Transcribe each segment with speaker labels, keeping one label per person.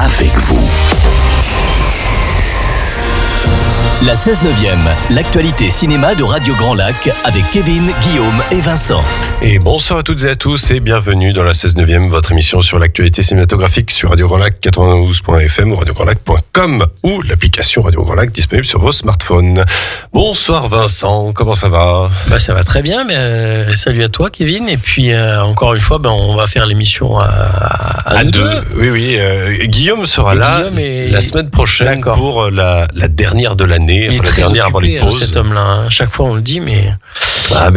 Speaker 1: avec vous.
Speaker 2: La 16/9e, l'actualité cinéma de Radio Grand Lac avec Kevin, Guillaume et Vincent.
Speaker 3: Et bonsoir à toutes et à tous et bienvenue dans la 16/9e, votre émission sur l'actualité cinématographique sur Radio Grand Lac 92.fm ou radiograndlac.com ou l'application Radio Grand Lac disponible sur vos smartphones. Bonsoir Vincent, comment ça va ?
Speaker 4: Ça va très bien, salut à toi Kevin, et puis encore une fois on va faire l'émission à nous deux.
Speaker 3: Oui, Guillaume sera là la semaine prochaine pour la dernière de l'année.
Speaker 4: Il est
Speaker 3: la
Speaker 4: très
Speaker 3: dernière
Speaker 4: occupé,
Speaker 3: avant les pauses.
Speaker 4: cet homme-là, chaque fois on le dit, mais...
Speaker 3: Non,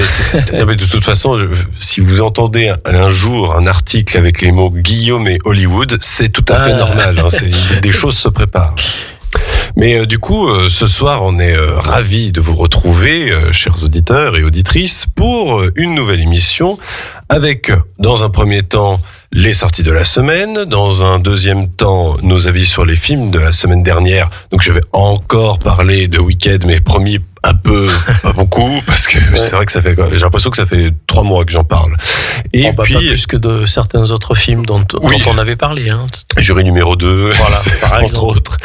Speaker 3: mais de toute façon, si vous entendez un jour un article avec les mots Guillaume et Hollywood, c'est tout à fait normal. Des choses se préparent. Mais du coup, ce soir, on est ravis de vous retrouver, chers auditeurs et auditrices, pour une nouvelle émission avec, dans un premier temps, les sorties de la semaine, dans un deuxième temps, nos avis sur les films de la semaine dernière. Donc je vais encore parler de Wicked, mais promis, un peu, pas beaucoup, parce que c'est vrai que j'ai l'impression que ça fait 3 mois que j'en parle. Et puis,
Speaker 4: pas plus que de certains autres films dont on avait parlé.
Speaker 3: Jury numéro 2,
Speaker 4: voilà, par exemple.
Speaker 3: entre autres.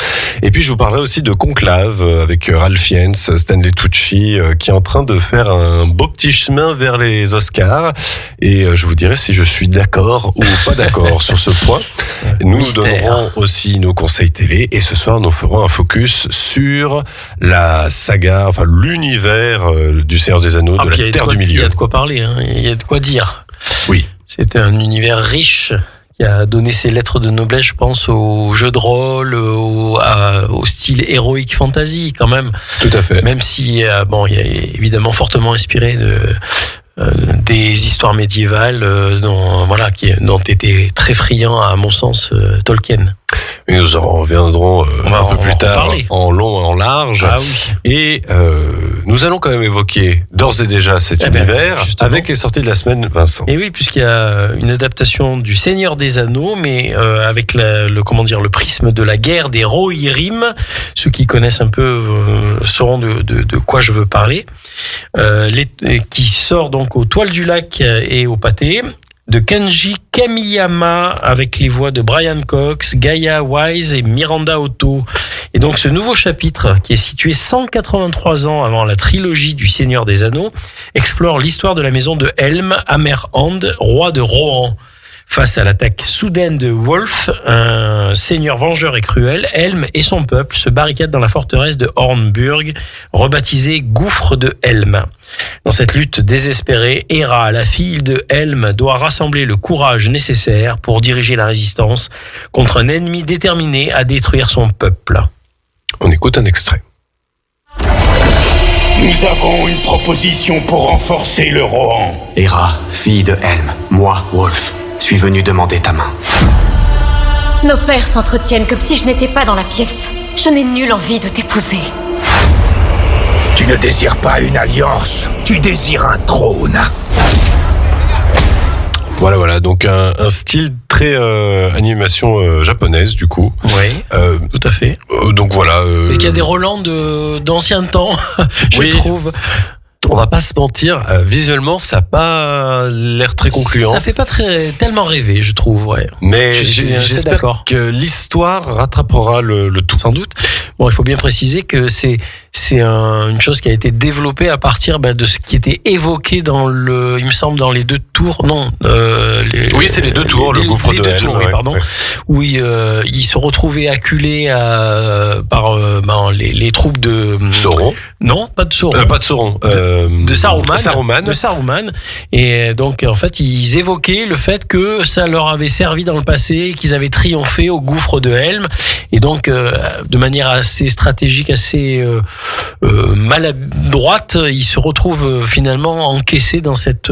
Speaker 3: Et puis je vous parlerai aussi de Conclave avec Ralph Fiennes, Stanley Tucci, qui est en train de faire un beau petit chemin vers les Oscars. Et je vous dirai si je suis d'accord ou pas d'accord sur ce point. Nous donnerons aussi nos conseils télé. Et ce soir, nous ferons un focus sur la saga, l'univers du Seigneur des Anneaux, de la Terre du Milieu.
Speaker 4: Il y a de quoi parler, il y a de quoi dire.
Speaker 3: Oui.
Speaker 4: C'est un univers riche qui a donné ses lettres de noblesse, je pense, au jeu de rôle, au style héroïque fantasy, quand même.
Speaker 3: Tout à fait.
Speaker 4: Même si, il y a évidemment fortement inspiré des histoires médiévales dont était très friand, à mon sens, Tolkien.
Speaker 3: Et nous en reviendrons un peu plus tard, en long et en large.
Speaker 4: Ah oui.
Speaker 3: Et nous allons quand même évoquer d'ores et déjà cet univers avec les sorties de la semaine, Vincent.
Speaker 4: Et oui, puisqu'il y a une adaptation du Seigneur des Anneaux, mais avec le prisme de la guerre des Rohirrim. Ceux qui connaissent un peu sauront de quoi je veux parler. Qui sort donc aux Toiles du Lac et au Pathé, de Kenji Kamiyama, avec les voix de Brian Cox, Gaia Wise et Miranda Otto. Et donc ce nouveau chapitre, qui est situé 183 ans avant la trilogie du Seigneur des Anneaux, explore l'histoire de la maison de Helm Hammerhand, roi de Rohan. Face à l'attaque soudaine de Wolf, un seigneur vengeur et cruel, Helm et son peuple se barricadent dans la forteresse de Hornburg, rebaptisée Gouffre de Helm. Dans cette lutte désespérée, Hera, la fille de Helm, doit rassembler le courage nécessaire pour diriger la résistance contre un ennemi déterminé à détruire son peuple.
Speaker 3: On écoute un extrait.
Speaker 1: Nous avons une proposition pour renforcer le Rohan.
Speaker 5: Hera, fille de Helm, moi, Wolf, suis venu demander ta main.
Speaker 6: Nos pères s'entretiennent comme si je n'étais pas dans la pièce. Je n'ai nulle envie de t'épouser.
Speaker 1: Tu ne désires pas une alliance, tu désires un trône.
Speaker 3: Voilà, donc un style très animation japonaise du coup.
Speaker 4: Oui, tout à fait.
Speaker 3: Donc voilà.
Speaker 4: Et qu'il y a des Roland d'anciens temps, je trouve.
Speaker 3: On va pas se mentir, visuellement, ça n'a pas l'air très concluant.
Speaker 4: Ça fait pas tellement rêver, je trouve, ouais.
Speaker 3: Mais j'espère que l'histoire rattrapera le tout.
Speaker 4: Sans doute. Bon, il faut bien préciser que c'est une chose qui a été développée à partir de ce qui était évoqué il me semble, dans les 2 tours. Non.
Speaker 3: Oui, c'est les 2 tours, le gouffre de Helm.
Speaker 4: Oui, pardon. Ouais. Où il se retrouvait acculé par les troupes de
Speaker 3: Sauron.
Speaker 4: Non, pas de Sauron.
Speaker 3: Pas de Sauron.
Speaker 4: De Saruman.
Speaker 3: De
Speaker 4: Saruman. Et donc, en fait, ils évoquaient le fait que ça leur avait servi dans le passé, qu'ils avaient triomphé au gouffre de Helm. Et donc, de manière assez stratégique, assez maladroite, ils se retrouvent finalement encaissés dans cette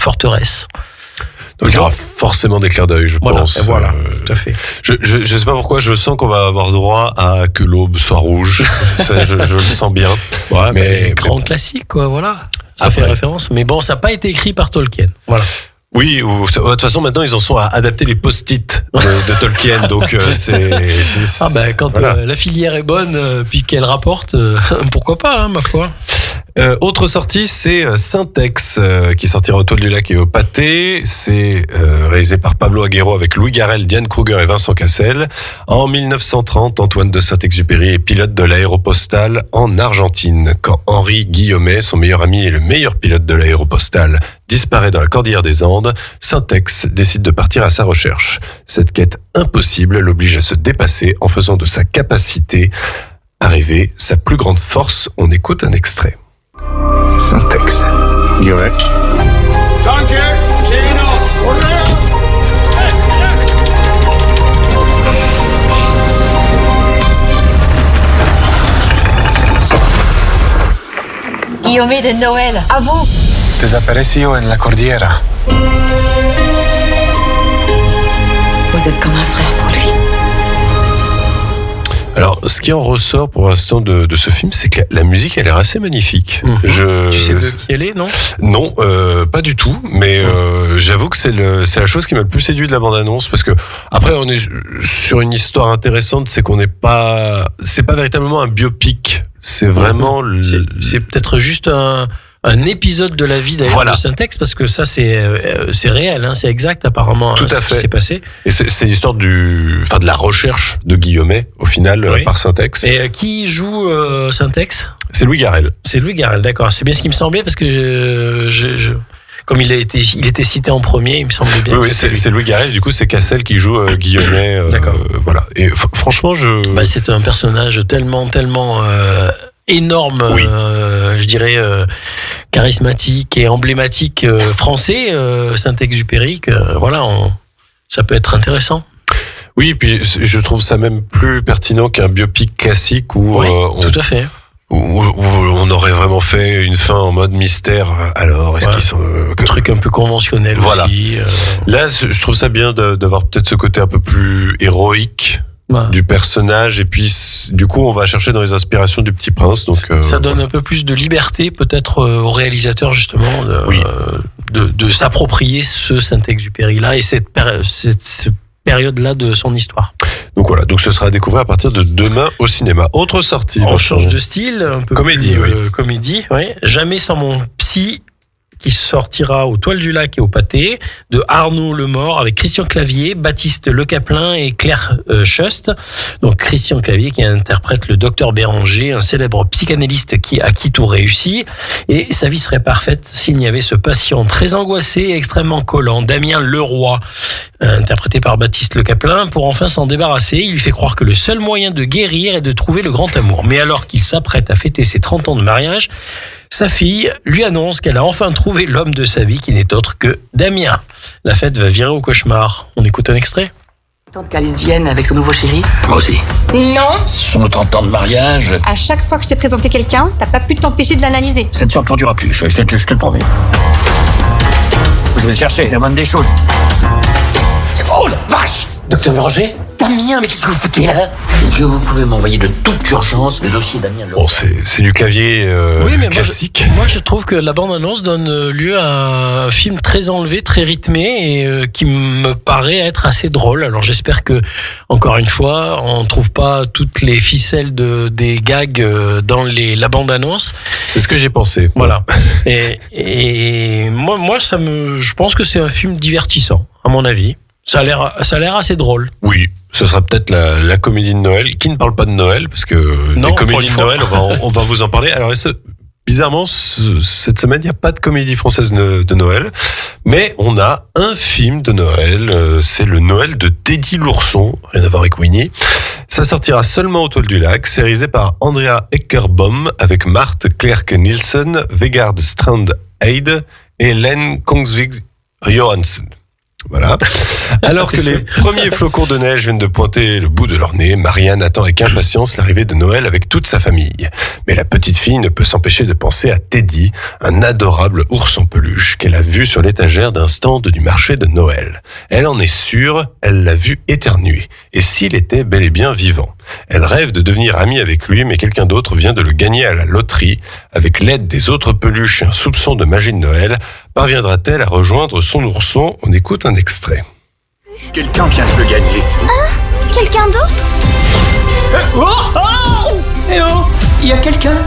Speaker 4: forteresse.
Speaker 3: Donc il y aura forcément des clins d'œil, je pense.
Speaker 4: Voilà, tout à fait.
Speaker 3: Je sais pas pourquoi, je sens qu'on va avoir droit à que l'aube soit rouge. Ça, je le sens bien.
Speaker 4: Ouais, mais grand classique, quoi, voilà. Ça fait référence. Mais bon, ça n'a pas été écrit par Tolkien. Voilà.
Speaker 3: Oui, de toute façon maintenant ils en sont à adapter les post-it de Tolkien, donc c'est
Speaker 4: Quand
Speaker 3: voilà.
Speaker 4: la filière est bonne, puis qu'elle rapporte, pourquoi pas, hein, ma foi.
Speaker 3: Autre sortie, c'est Syntex, qui sortira au Toile du Lac et au Pâté. C'est réalisé par Pablo Aguero avec Louis Garrel, Diane Kruger et Vincent Cassel. En 1930, Antoine de Saint-Exupéry est pilote de l'aéropostale en Argentine. Quand Henri Guillaumet, son meilleur ami et le meilleur pilote de l'aéropostale, disparaît dans la cordillère des Andes, Syntex décide de partir à sa recherche. Cette quête impossible l'oblige à se dépasser en faisant de sa capacité à rêver sa plus grande force. On écoute un extrait.
Speaker 5: Syntex. Guillaume.
Speaker 6: Guillaume de Noël, à vous.
Speaker 5: Desapareció en la cordillera.
Speaker 6: Vous êtes comme un frère pour lui.
Speaker 3: Alors, ce qui en ressort pour l'instant de ce film, c'est que la musique, elle a l'air assez magnifique.
Speaker 4: Tu sais de qui elle est, non?
Speaker 3: Non, pas du tout. Mais j'avoue que c'est la chose qui m'a le plus séduit de la bande-annonce, parce que après, on est sur une histoire intéressante, c'est c'est pas véritablement un biopic. C'est vraiment
Speaker 4: C'est peut-être juste un épisode de la vie d'ailleurs
Speaker 3: Voilà.
Speaker 4: de Syntex, parce que ça c'est réel, hein, c'est exact apparemment.
Speaker 3: Tout à
Speaker 4: ce
Speaker 3: fait.
Speaker 4: qui s'est passé.
Speaker 3: Et c'est l'histoire de la recherche de Guillaumet au final
Speaker 4: Oui.
Speaker 3: par Syntex.
Speaker 4: Et qui joue Syntex?
Speaker 3: C'est Louis Garrel.
Speaker 4: C'est Louis Garrel, d'accord. C'est bien ce qui me semblait, parce que comme il était cité en premier, il me semblait bien.
Speaker 3: Oui,
Speaker 4: que c'était lui.
Speaker 3: c'est Louis Garrel. Du coup, c'est Cassel qui joue Guillaumet.
Speaker 4: D'accord.
Speaker 3: Voilà. Et franchement,
Speaker 4: C'est un personnage tellement énorme,
Speaker 3: Oui.
Speaker 4: je dirais charismatique et emblématique français, Saint-Exupéry, que voilà, ça peut être intéressant.
Speaker 3: Oui, et puis je trouve ça même plus pertinent qu'un biopic classique où,
Speaker 4: Oui,
Speaker 3: tout
Speaker 4: à fait.
Speaker 3: Où on aurait vraiment fait une fin en mode mystère. Alors, est-ce qu'ils sont
Speaker 4: Un truc un peu conventionnel
Speaker 3: Voilà.
Speaker 4: aussi.
Speaker 3: Là, je trouve ça bien d'avoir peut-être ce côté un peu plus héroïque
Speaker 4: Bah,
Speaker 3: du personnage, et puis du coup on va chercher dans les inspirations du Petit Prince, donc
Speaker 4: ça donne un peu plus de liberté peut-être au réalisateur justement
Speaker 3: Oui.
Speaker 4: de s'approprier ce Saint-Exupéry là et cette période là de son histoire.
Speaker 3: donc voilà, donc ce sera à découvrir à partir de demain au cinéma. Autre sortie,
Speaker 4: On
Speaker 3: Vincent.
Speaker 4: change de style, un peu
Speaker 3: Comédie,
Speaker 4: plus,
Speaker 3: oui.
Speaker 4: comédie, oui. Jamais sans mon psy, qui sortira au Toile du Lac et au Pâté, de Arnaud Lemort avec Christian Clavier, Baptiste Le Caplin et Claire Schust. Donc Christian Clavier qui interprète le docteur Béranger, un célèbre psychanalyste à qui tout réussit. Et sa vie serait parfaite s'il n'y avait ce patient très angoissé et extrêmement collant, Damien Leroy, interprété par Baptiste Le Caplin. Pour enfin s'en débarrasser, il lui fait croire que le seul moyen de guérir est de trouver le grand amour. Mais alors qu'il s'apprête à fêter ses 30 ans de mariage, sa fille lui annonce qu'elle a enfin trouvé l'homme de sa vie qui n'est autre que Damien. La fête va virer au cauchemar. On écoute un extrait.
Speaker 7: Tante qu'Alice vienne avec son nouveau chéri.
Speaker 8: Moi aussi.
Speaker 9: Non,
Speaker 8: Ce sont nos 30 ans de mariage.
Speaker 9: à chaque fois que je t'ai présenté quelqu'un, t'as pas pu t'empêcher de l'analyser.
Speaker 8: Ça ne se reproduira plus, je te le promets. Je vais le chercher, la moindre des choses. Oh la vache! Docteur Béranger? Damien, mais qu'est-ce que vous foutez là? Est-ce que vous pouvez m'envoyer de toute urgence le dossier Damien Leroy?
Speaker 3: Bon, c'est du Clavier classique.
Speaker 4: Moi, je trouve que la bande-annonce donne lieu à un film très enlevé, très rythmé et qui me paraît être assez drôle. Alors j'espère que, encore une fois, on ne trouve pas toutes les ficelles des gags dans la bande-annonce.
Speaker 3: C'est ce que j'ai pensé.
Speaker 4: Voilà. Et moi, je pense que c'est un film divertissant, à mon avis. Ça a l'air assez drôle.
Speaker 3: Oui, ce sera peut-être la comédie de Noël, qui ne parle pas de Noël, parce que
Speaker 4: Non,
Speaker 3: des
Speaker 4: pour
Speaker 3: comédies
Speaker 4: une
Speaker 3: de
Speaker 4: fois.
Speaker 3: Noël, on va vous en parler. Alors, bizarrement, cette semaine, il n'y a pas de comédie française de Noël, mais on a un film de Noël, c'est le Noël de Teddy l'ourson, rien à voir avec Winnie. Ça sortira seulement au Toile du Lac, c'est réalisé par Andrea Eckerbaum, avec Marthe Klerk Nielsen, Vegard Strand-Eide et Len Kongsvig Johansen. Voilà. Alors que les premiers flocons de neige viennent de pointer le bout de leur nez, Marianne attend avec impatience l'arrivée de Noël avec toute sa famille. Mais la petite fille ne peut s'empêcher de penser à Teddy, un adorable ours en peluche qu'elle a vu sur l'étagère d'un stand du marché de Noël. Elle en est sûre, elle l'a vu éternuer. Et s'il était bel et bien vivant? Elle rêve de devenir amie avec lui, mais quelqu'un d'autre vient de le gagner à la loterie. Avec l'aide des autres peluches et un soupçon de magie de Noël, parviendra-t-elle à rejoindre son ourson? On écoute un extrait.
Speaker 5: Quelqu'un vient de le gagner.
Speaker 9: Quelqu'un d'autre?
Speaker 8: Eh oh, il y a quelqu'un.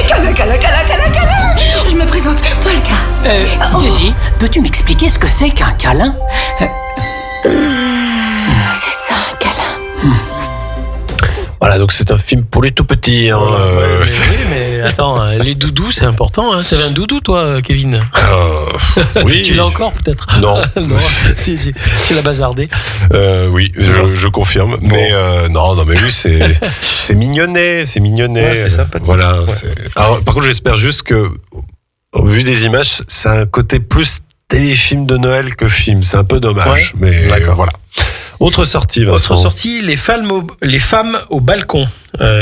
Speaker 7: Cala. Je me présente, Polka.
Speaker 8: Teddy, peux-tu m'expliquer ce que c'est qu'un câlin?
Speaker 6: C'est ça, un câlin.
Speaker 3: Voilà, donc c'est un film pour les tout petits. Hein,
Speaker 4: Oui, mais attends, les doudous, c'est important. Hein. T'avais un doudou, toi, Kevin?
Speaker 3: Oui.
Speaker 4: Tu l'as encore, peut-être?
Speaker 3: Non.
Speaker 4: Non, si, tu l'as bazardé.
Speaker 3: Oui, je confirme. Bon. Mais non, mais oui, c'est mignonnet,
Speaker 4: Ouais, c'est sympathique.
Speaker 3: Voilà.
Speaker 4: Ouais.
Speaker 3: Alors, par contre, j'espère juste que, au vu des images, c'est un côté plus téléfilm de Noël que film. C'est un peu dommage, mais voilà. Autre sortie, Vincent.
Speaker 4: Autre sortie, les femmes au balcon,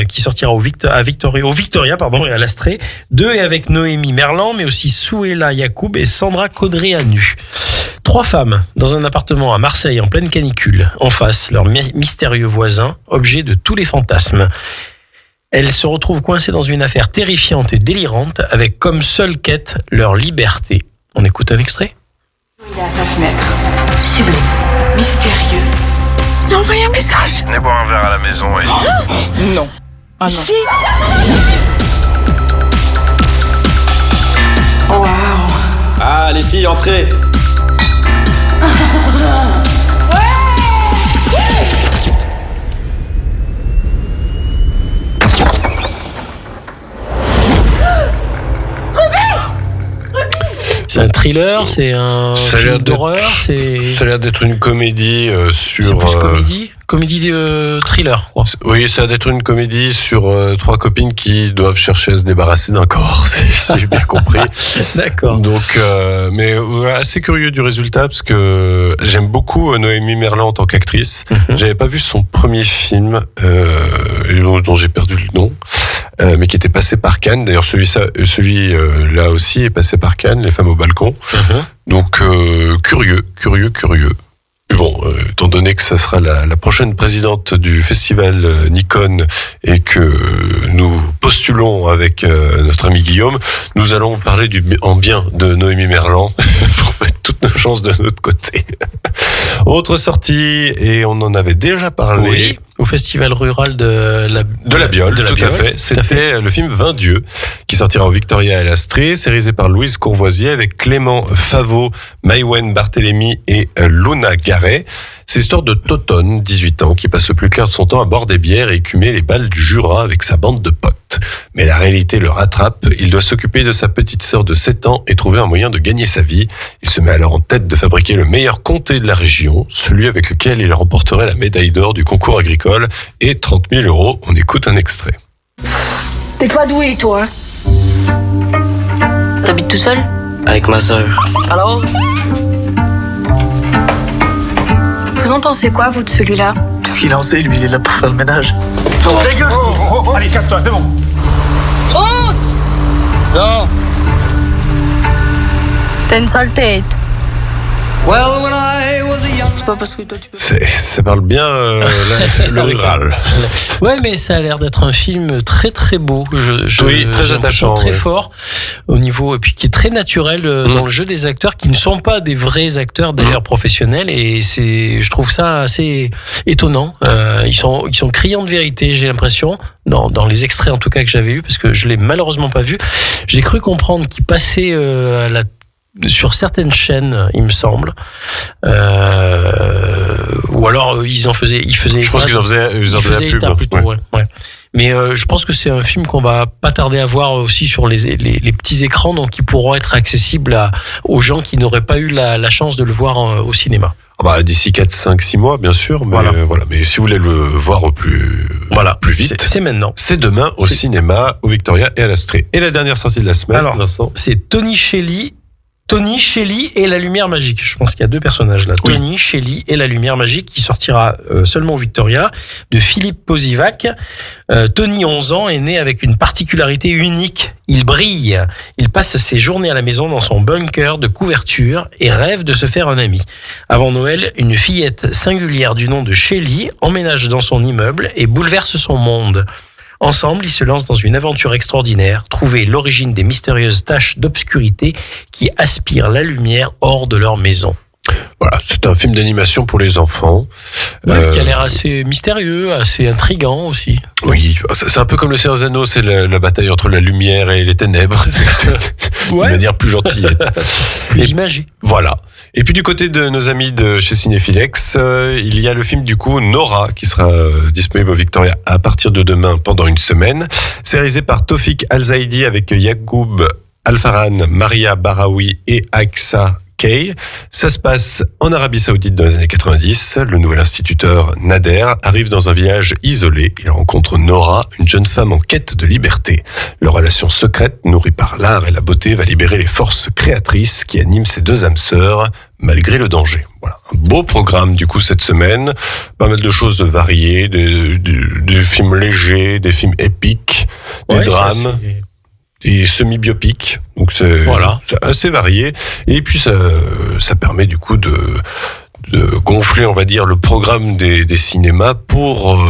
Speaker 4: qui sortira au Victoria et à l'Astrée. 2 et avec Noémie Merlan, mais aussi Souela Yacoub et Sandra Caudré-Anu. 3 femmes dans un appartement à Marseille en pleine canicule. En face, leur mystérieux voisin, objet de tous les fantasmes. Elles se retrouvent coincées dans une affaire terrifiante et délirante, avec comme seule quête leur liberté. On écoute un extrait?
Speaker 7: Il est à sa fenêtre.
Speaker 6: Sublime.
Speaker 7: Mystérieux. Il a envoyé un message.
Speaker 1: Venez boire un verre à la maison et...
Speaker 7: Non. Ah non.
Speaker 6: Si.
Speaker 7: Oh, waouh.
Speaker 10: Ah, les filles, entrez.
Speaker 4: C'est un thriller, c'est un film d'horreur,
Speaker 3: Ça a l'air d'être une comédie sur...
Speaker 4: C'est plus comédie thriller, quoi.
Speaker 3: Oui, ça a l'air d'être une comédie sur 3 copines qui doivent chercher à se débarrasser d'un corps, si j'ai bien compris.
Speaker 4: D'accord.
Speaker 3: Donc, mais assez curieux du résultat, parce que j'aime beaucoup Noémie Merlan en tant qu'actrice. J'avais pas vu son premier film, dont j'ai perdu le nom. Mais qui était passé par Cannes. D'ailleurs, celui-là aussi est passé par Cannes, Les femmes au balcon. Donc, curieux. Mais bon, étant donné que ça sera la prochaine présidente du festival Nikon et que nous postulons avec notre ami Guillaume, nous allons parler en bien de Noémie Merlan pour mettre toutes nos chances de notre côté. Autre sortie, et on en avait déjà parlé.
Speaker 4: Oui, au festival rural de la
Speaker 3: Biole, tout à fait. C'était le film 20 dieux, qui sortira au Victoria et à l'Astrée, sérisé par Louise Courvoisier avec Clément Favot, Maïwen Barthélémy et Luna Garet. C'est l'histoire de Totone, 18 ans, qui passe le plus clair de son temps à boire des bières et écumer les balles du Jura avec sa bande de potes. Mais la réalité le rattrape, il doit s'occuper de sa petite sœur de 7 ans et trouver un moyen de gagner sa vie. Il se met alors en tête de fabriquer le meilleur comté de la région, celui avec lequel il remporterait la médaille d'or du concours agricole et 30 000 €. On écoute un extrait.
Speaker 7: T'es pas doué, toi.
Speaker 6: T'habites tout seul?
Speaker 10: Avec ma sœur.
Speaker 7: Alors?
Speaker 9: Vous en pensez quoi, vous, de celui-là?
Speaker 10: Qu'est-ce qu'il en sait, lui? Il est là pour faire le ménage.
Speaker 5: Ta gueule. Allez, casse-toi, c'est bon.
Speaker 9: Honte!
Speaker 10: Non.
Speaker 9: T'as une sale tête.
Speaker 10: C'est pas parce que toi, tu peux...
Speaker 3: Ça parle bien le rural.
Speaker 4: Ouais, mais ça a l'air d'être un film très très beau.
Speaker 3: Oui, très attachant,
Speaker 4: très fort au niveau, et puis qui est très naturel dans le jeu des acteurs qui ne sont pas des vrais acteurs d'ailleurs professionnels, et je trouve ça assez étonnant. Ils sont criants de vérité, j'ai l'impression, dans les extraits en tout cas que j'avais eu, parce que je l'ai malheureusement pas vu. J'ai cru comprendre qu'ils passaient sur certaines chaînes, il me semble, ou alors ils faisaient.
Speaker 3: Je pense qu'ils en faisaient la pub.
Speaker 4: Plutôt, ouais. Mais je pense que c'est un film qu'on va pas tarder à voir aussi sur les petits écrans, donc qui pourront être accessibles aux gens qui n'auraient pas eu la chance de le voir au cinéma.
Speaker 3: D'ici 4, 5, 6 mois, bien sûr. Mais voilà. Mais si vous voulez le voir plus vite,
Speaker 4: c'est maintenant.
Speaker 3: C'est demain au cinéma, au Victoria et à l'Astrée. Et la dernière sortie de la semaine,
Speaker 4: alors,
Speaker 3: Vincent,
Speaker 4: c'est Tony Shelley Tony, Shelly et la lumière magique. Je pense qu'il y a deux personnages là.
Speaker 3: Oui.
Speaker 4: Tony, Shelly et la lumière magique qui sortira seulement au Victoria de Philippe Pozivac. Tony, 11 ans, est né avec une particularité unique. Il brille. Il passe ses journées à la maison dans son bunker de couverture et rêve de se faire un ami. Avant Noël, une fillette singulière du nom de Shelly emménage dans son immeuble et bouleverse son monde. Ensemble, ils se lancent dans une aventure extraordinaire, trouver l'origine des mystérieuses taches d'obscurité qui aspirent la lumière hors de leur maison.
Speaker 3: Voilà, c'est un film d'animation pour les enfants.
Speaker 4: Ouais, qui a l'air assez mystérieux, assez intriguant aussi.
Speaker 3: Oui, c'est un peu comme le Seigneur des Anneaux, c'est la bataille entre la lumière et les ténèbres, de manière plus gentillette.
Speaker 4: Plus imagée.
Speaker 3: Voilà. Et puis du côté de nos amis de chez Cinéphilex, il y a le film du coup Nora qui sera disponible au Victoria à partir de demain pendant une semaine. C'est réalisé par Tawfik Al-Zaidi avec Yacoub Al-Farhan, Maria Barawi et Aksa Kay. Ça se passe en Arabie Saoudite dans les années 90. Le nouvel instituteur Nader arrive dans un village isolé. Il rencontre Nora, une jeune femme en quête de liberté. Leur relation secrète, nourrie par l'art et la beauté, va libérer les forces créatrices qui animent ces deux âmes sœurs, malgré le danger. Voilà. Un beau programme, du coup, cette semaine. Pas mal de choses variées, des films légers, des films épiques, des drames. Et semi-biopiques, donc c'est assez varié. Et puis ça permet du coup de gonfler, on va dire, le programme des cinémas pour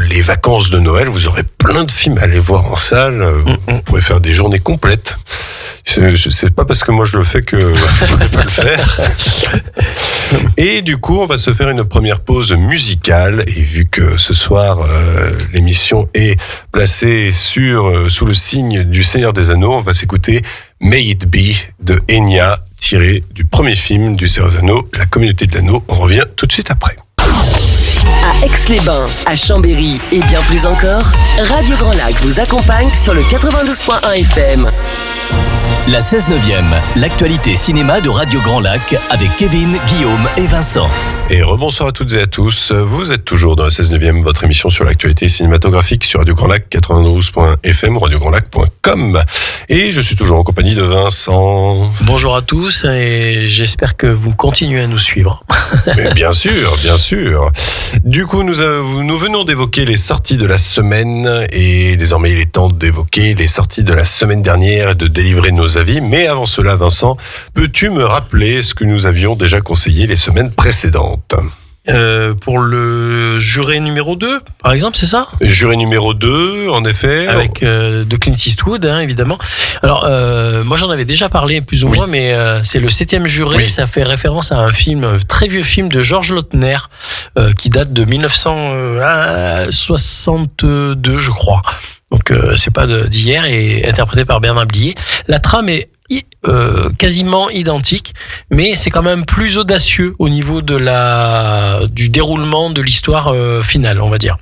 Speaker 3: les vacances de Noël. Vous aurez plein de films à aller voir en salle. Vous pourrez faire des journées complètes. C'est pas parce que moi je le fais que vous ne pouvez pas le faire. Et du coup, on va se faire une première pause musicale. Et vu que ce soir, l'émission est placée sous le signe du Seigneur des Anneaux, on va s'écouter May It Be de Enya, tiré du premier film du Seigneur des Anneaux, La Communauté de l'Anneau. On revient tout de suite après.
Speaker 11: À Aix-les-Bains, à Chambéry et bien plus encore, Radio Grand Lac vous accompagne sur le 92.1 FM.
Speaker 2: La 16/9e, l'actualité cinéma de Radio Grand Lac avec Kevin, Guillaume et Vincent.
Speaker 3: Et rebonsoir à toutes et à tous. Vous êtes toujours dans la 16/9e, votre émission sur l'actualité cinématographique sur Radio Grand Lac 92.fm ou radiograndlac.com. Et je suis toujours en compagnie de Vincent.
Speaker 4: Bonjour à tous et j'espère que vous continuez à nous suivre.
Speaker 3: Mais bien sûr, bien sûr. Du coup, nous venons d'évoquer les sorties de la semaine et désormais il est temps d'évoquer les sorties de la semaine dernière et de délivrer nos avis. Mais avant cela, Vincent, peux-tu me rappeler ce que nous avions déjà conseillé les semaines précédentes ?
Speaker 4: Pour le juré numéro 2, par exemple, c'est ça ?
Speaker 3: Juré numéro 2, en effet.
Speaker 4: Avec de Clint Eastwood, hein, évidemment. Alors, moi j'en avais déjà parlé plus ou moins, mais c'est le 7e juré. Oui. Ça fait référence à un très vieux film de Georges Lautner, qui date de 1962, je crois. Donc, c'est pas d'hier, et interprété par Bernard Blier. La trame est quasiment identique, mais c'est quand même plus audacieux au niveau du déroulement de l'histoire finale, on va dire.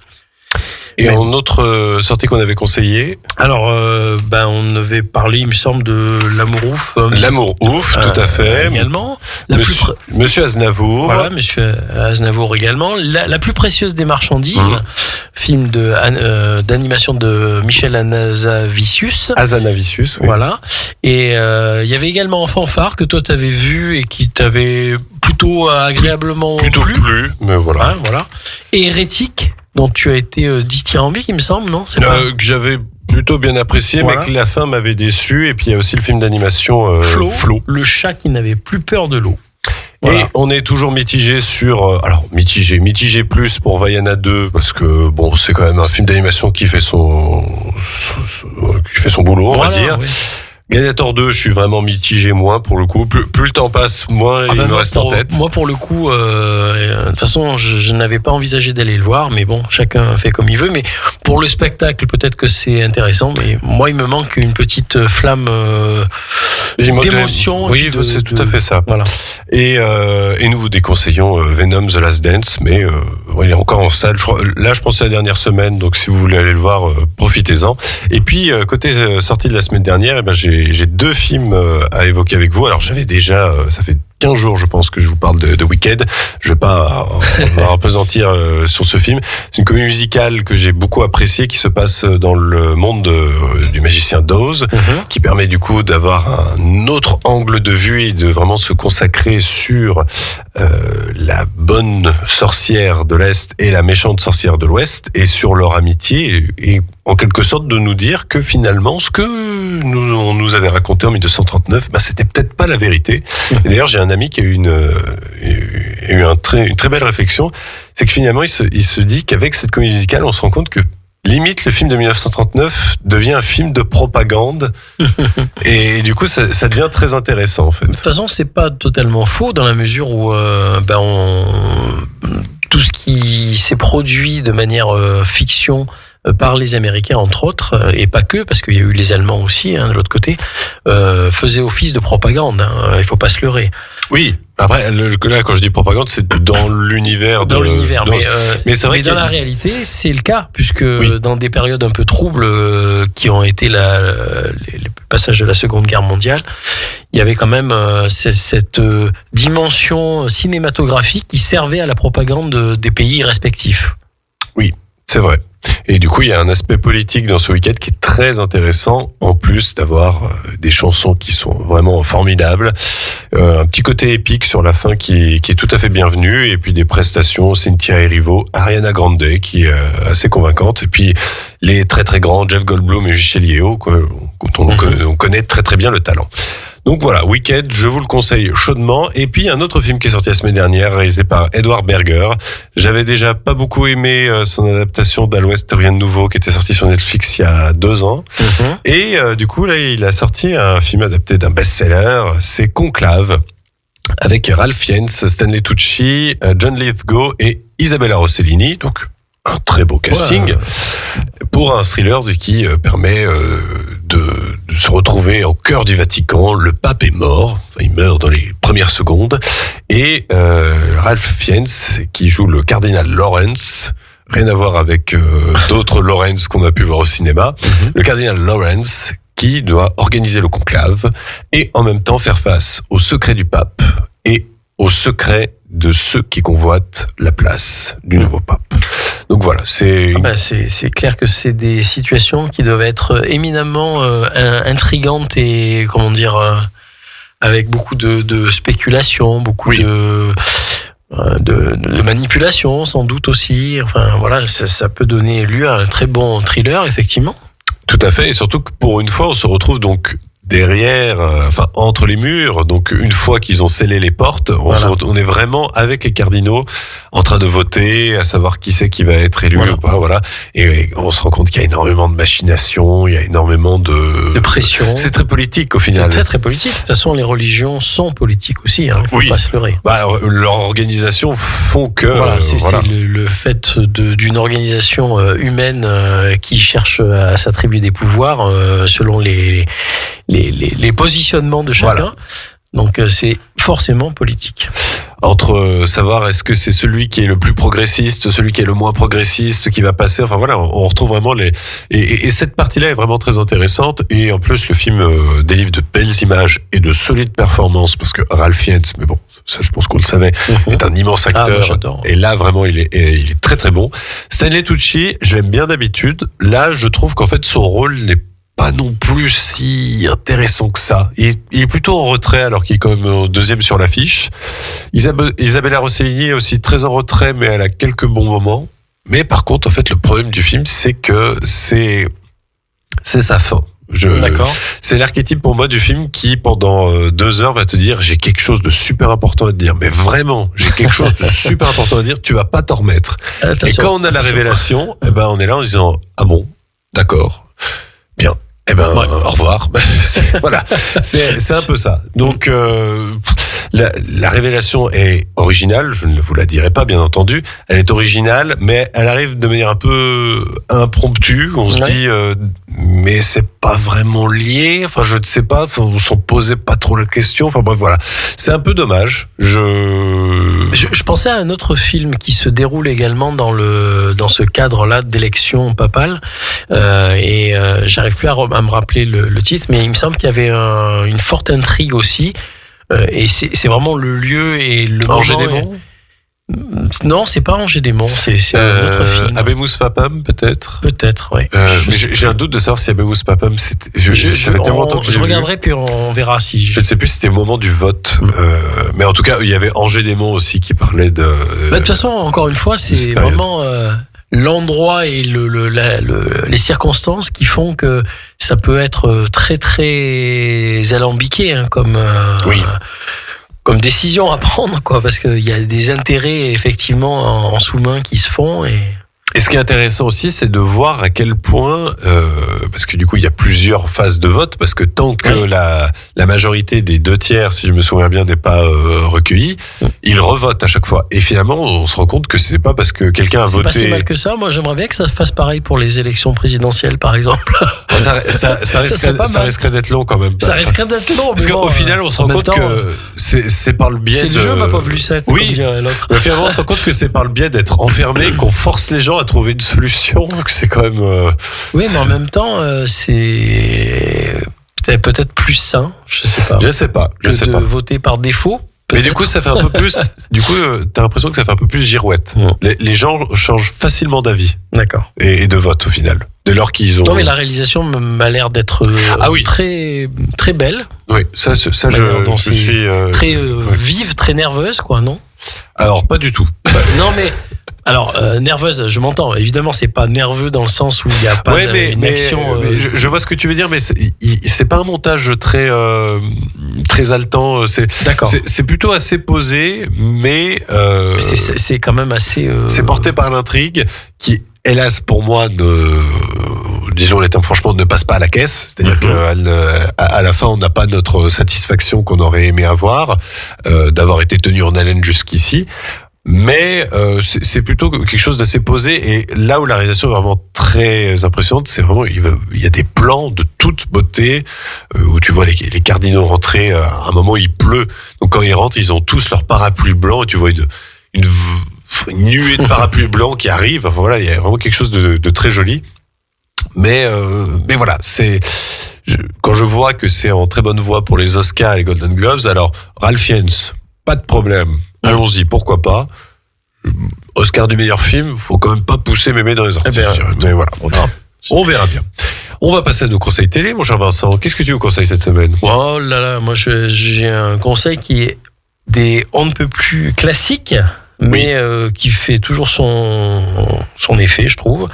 Speaker 3: Et en autre sortie qu'on avait conseillée ?
Speaker 4: Alors, on avait parlé, il me semble, de L'amour ouf.
Speaker 3: L'amour ouf, tout à fait.
Speaker 4: Également.
Speaker 3: Monsieur Aznavour.
Speaker 4: Voilà, Monsieur Aznavour également. La plus précieuse des marchandises, film d'animation de Michel Hazanavicius.
Speaker 3: Hazanavicius, oui.
Speaker 4: Voilà. Et il y avait également Enfant phare que toi t'avais vu et qui t'avait plutôt agréablement
Speaker 3: plu. Mais voilà.
Speaker 4: Hein, voilà. Et Hérétique, dont tu as été dithyrambique, il me semble, non ?
Speaker 3: Que j'avais plutôt bien apprécié, mais que la fin m'avait déçu. Et puis il y a aussi le film d'animation Flo,
Speaker 4: le chat qui n'avait plus peur de l'eau. Voilà.
Speaker 3: Et on est toujours mitigé sur... mitigé plus pour Vaiana 2, parce que bon, c'est quand même un film d'animation qui fait son boulot, on va dire. Oui. Gladiator 2, je suis vraiment mitigé moins pour le coup. Plus le temps passe, moins il me reste en tête.
Speaker 4: Moi, pour le coup, de toute façon, je n'avais pas envisagé d'aller le voir, mais bon, chacun fait comme il veut. Mais pour le spectacle, peut-être que c'est intéressant, mais moi, il me manque une petite flamme d'émotion.
Speaker 3: Oui, c'est tout à fait ça.
Speaker 4: Voilà.
Speaker 3: Et nous vous déconseillons Venom The Last Dance, mais il est encore en salle. Là, je pense que c'est la dernière semaine, donc si vous voulez aller le voir, profitez-en. Et puis, côté sortie de la semaine dernière, j'ai 2 films à évoquer avec vous. Alors, j'avais déjà, ça fait 15 jours, je pense, que je vous parle de Wicked. Je vais pas appesantir sur ce film. C'est une comédie musicale que j'ai beaucoup appréciée, qui se passe dans le monde du magicien d'Oz, qui permet du coup d'avoir un autre angle de vue et de vraiment se consacrer sur la bonne sorcière de l'Est et la méchante sorcière de l'Ouest, et sur leur amitié, et en quelque sorte de nous dire que finalement, ce que on nous avait raconté en 1939, c'était peut-être pas la vérité. Et d'ailleurs, j'ai un ami qui a eu une très belle réflexion, c'est que finalement, il se dit qu'avec cette comédie musicale, on se rend compte que limite, le film de 1939 devient un film de propagande. Et du coup, ça devient très intéressant, en fait.
Speaker 4: De toute façon, c'est pas totalement faux, dans la mesure où tout ce qui s'est produit de manière fiction par les Américains, entre autres, et pas que, parce qu'il y a eu les Allemands aussi, de l'autre côté, faisait office de propagande. Il faut pas se leurrer.
Speaker 3: Oui. Après, là, quand je dis propagande, c'est dans l'univers.
Speaker 4: Dans l'univers,
Speaker 3: mais c'est vrai
Speaker 4: mais dans la réalité, c'est le cas, puisque dans des périodes un peu troubles qui ont été les passages de la Seconde Guerre mondiale, il y avait quand même cette dimension cinématographique qui servait à la propagande des pays respectifs.
Speaker 3: Oui, c'est vrai. Et du coup, il y a un aspect politique dans ce Wicked qui est très intéressant, en plus d'avoir des chansons qui sont vraiment formidables, un petit côté épique sur la fin qui est tout à fait bienvenu, et puis des prestations, Cynthia Erivo, Ariana Grande qui est assez convaincante, et puis les très très grands Jeff Goldblum et Michelle Yeoh, dont on connaît très très bien le talent. Donc voilà, Wicked, je vous le conseille chaudement. Et puis un autre film qui est sorti la semaine dernière, réalisé par Edward Berger. J'avais déjà pas beaucoup aimé son adaptation d'À l'Ouest, rien de nouveau, qui était sorti sur Netflix il y a 2 ans. Et du coup, là, il a sorti un film adapté d'un best-seller, c'est Conclave, avec Ralph Fiennes, Stanley Tucci, John Lithgow et Isabella Rossellini. Donc un très beau casting pour un thriller qui permet de se retrouver au cœur du Vatican. Le pape est mort, il meurt dans les premières secondes, et Ralph Fiennes, qui joue le cardinal Lawrence, rien à voir avec d'autres Lawrence qu'on a pu voir au cinéma, le cardinal Lawrence qui doit organiser le conclave et en même temps faire face au secret du pape et au secret de ceux qui convoitent la place du nouveau pape. Donc voilà, c'est
Speaker 4: clair que c'est des situations qui doivent être éminemment intrigantes et avec beaucoup de spéculation, beaucoup de manipulation sans doute aussi. Enfin voilà, ça peut donner lieu à un très bon thriller, effectivement.
Speaker 3: Tout à fait, et surtout que pour une fois, on se retrouve donc derrière, entre les murs. Donc une fois qu'ils ont scellé les portes, on est vraiment avec les cardinaux en train de voter, à savoir qui c'est qui va être élu ou pas, voilà. Et on se rend compte qu'il y a énormément de machinations, il y a énormément de
Speaker 4: pression.
Speaker 3: C'est très politique au final.
Speaker 4: C'est très très politique. De toute façon, les religions sont politiques aussi. Faut pas se leurrer.
Speaker 3: Leur organisation font que.
Speaker 4: C'est le fait d'une organisation humaine qui cherche à s'attribuer des pouvoirs selon les positionnements de chacun. Voilà. Donc c'est forcément politique.
Speaker 3: Entre savoir est-ce que c'est celui qui est le plus progressiste, celui qui est le moins progressiste qui va passer, on retrouve vraiment et cette partie-là est vraiment très intéressante, et en plus le film délivre de belles images et de solides performances, parce que Ralph Fiennes, mais bon, ça je pense qu'on le savait, est un immense acteur, et là vraiment il est très très bon. Stanley Tucci, je l'aime bien d'habitude, là je trouve qu'en fait son rôle n'est pas non plus si intéressant que ça. Il est plutôt en retrait, alors qu'il est quand même deuxième sur l'affiche. Isabella Rossellini est aussi très en retrait, mais elle a quelques bons moments. Mais par contre, en fait, le problème du film, c'est que c'est sa fin.
Speaker 4: D'accord.
Speaker 3: C'est l'archétype pour moi du film qui, pendant 2 heures, va te dire j'ai quelque chose de super important à te dire. Mais vraiment, j'ai quelque chose de super important à dire, tu vas pas t'en remettre. Et quand on a la révélation, on est là en disant ah bon, d'accord, bien. Au revoir. Voilà, c'est un peu ça. Donc la révélation est originale, je ne vous la dirai pas bien entendu, elle est originale, mais elle arrive de manière un peu impromptue, on se dit mais c'est pas vraiment lié, je ne sais pas, on s'en posait pas trop la question, bref voilà, c'est un peu dommage.
Speaker 4: Je pensais à un autre film qui se déroule également dans ce cadre-là d'élection papale, et j'arrive plus à me rappeler le titre, mais il me semble qu'il y avait une forte intrigue aussi, Et c'est vraiment le lieu et le
Speaker 3: Angers
Speaker 4: moment.
Speaker 3: Démon.
Speaker 4: Non, c'est pas Angers Démon, c'est un autre film.
Speaker 3: Habemus Papam, peut-être.
Speaker 4: Peut-être, oui.
Speaker 3: Mais j'ai un doute de savoir si Habemus Papam, c'était. Ça fait tellement longtemps que
Speaker 4: je regarderai puis on verra si.
Speaker 3: Je ne sais plus si c'était au moment du vote, mais en tout cas, il y avait Angers Démon aussi qui parlait de.
Speaker 4: De toute façon, encore une fois, c'est vraiment l'endroit et les circonstances qui font que ça peut être très très alambiqué, hein, comme.
Speaker 3: Oui.
Speaker 4: Comme décision à prendre, quoi, parce qu'il y a des intérêts effectivement en sous-main qui se font.
Speaker 3: Et ce qui est intéressant aussi, c'est de voir à quel point, parce que du coup, il y a plusieurs phases de vote, parce que tant que la majorité des 2/3, si je me souviens bien, n'est pas recueillie, ils revotent à chaque fois. Et finalement, on se rend compte que c'est pas parce que quelqu'un a voté.
Speaker 4: C'est pas si mal que ça. Moi, j'aimerais bien que ça fasse pareil pour les élections présidentielles, par exemple.
Speaker 3: Ça risquerait d'être long quand même.
Speaker 4: Ça risquerait d'être long.
Speaker 3: Parce qu'au final, on se rend compte que c'est par le biais
Speaker 4: c'est le jeu, ma pauvre Lucette,
Speaker 3: oui,
Speaker 4: comme dirait l'autre.
Speaker 3: Mais finalement, on se rend compte que c'est par le biais d'être enfermé qu'on force les gens à trouver une solution. Donc c'est quand même.
Speaker 4: Oui, mais en même temps, c'est peut-être plus sain. Je sais pas.
Speaker 3: Je sais pas.
Speaker 4: De voter par défaut.
Speaker 3: Mais du coup, ça fait un peu plus. Du coup, t'as l'impression que ça fait un peu plus girouette. Les gens changent facilement d'avis.
Speaker 4: D'accord.
Speaker 3: Et de vote au final. Dès lors qu'ils ont.
Speaker 4: Non, mais la réalisation m'a l'air d'être très très belle.
Speaker 3: Oui, ça je suis
Speaker 4: très vive, très nerveuse, quoi, non?
Speaker 3: Alors pas du tout.
Speaker 4: Non, mais. Alors, nerveuse, je m'entends. Évidemment, c'est pas nerveux dans le sens où il n'y a pas une action.
Speaker 3: Mais je vois ce que tu veux dire, mais c'est pas un montage très haletant.
Speaker 4: D'accord.
Speaker 3: C'est plutôt assez posé, mais
Speaker 4: c'est quand même assez.
Speaker 3: C'est porté par l'intrigue qui, hélas, pour moi, disons les termes franchement, ne passe pas à la caisse. C'est-à-dire qu'à la fin, on n'a pas notre satisfaction qu'on aurait aimé avoir, d'avoir été tenu en haleine jusqu'ici. Mais c'est plutôt quelque chose d'assez posé, et là où la réalisation est vraiment très impressionnante, c'est vraiment il y a des plans de toute beauté où tu vois les cardinaux rentrer. À un moment, il pleut, donc quand ils rentrent, ils ont tous leur parapluie blanc, et tu vois une nuée de parapluies blancs qui arrive. Enfin voilà, il y a vraiment quelque chose de très joli. Mais voilà, quand je vois que c'est en très bonne voie pour les Oscars et les Golden Globes, alors Ralph Fiennes, pas de problème. Allons-y, pourquoi pas. Oscar du meilleur film, faut quand même pas pousser mémé dans les orties. Mais voilà, on verra bien. On va passer à nos conseils télé, mon cher Vincent. Qu'est-ce que tu nous conseilles cette semaine?
Speaker 4: Oh là là, moi j'ai un conseil qui est on ne peut plus classique, mais qui fait toujours son effet, je trouve.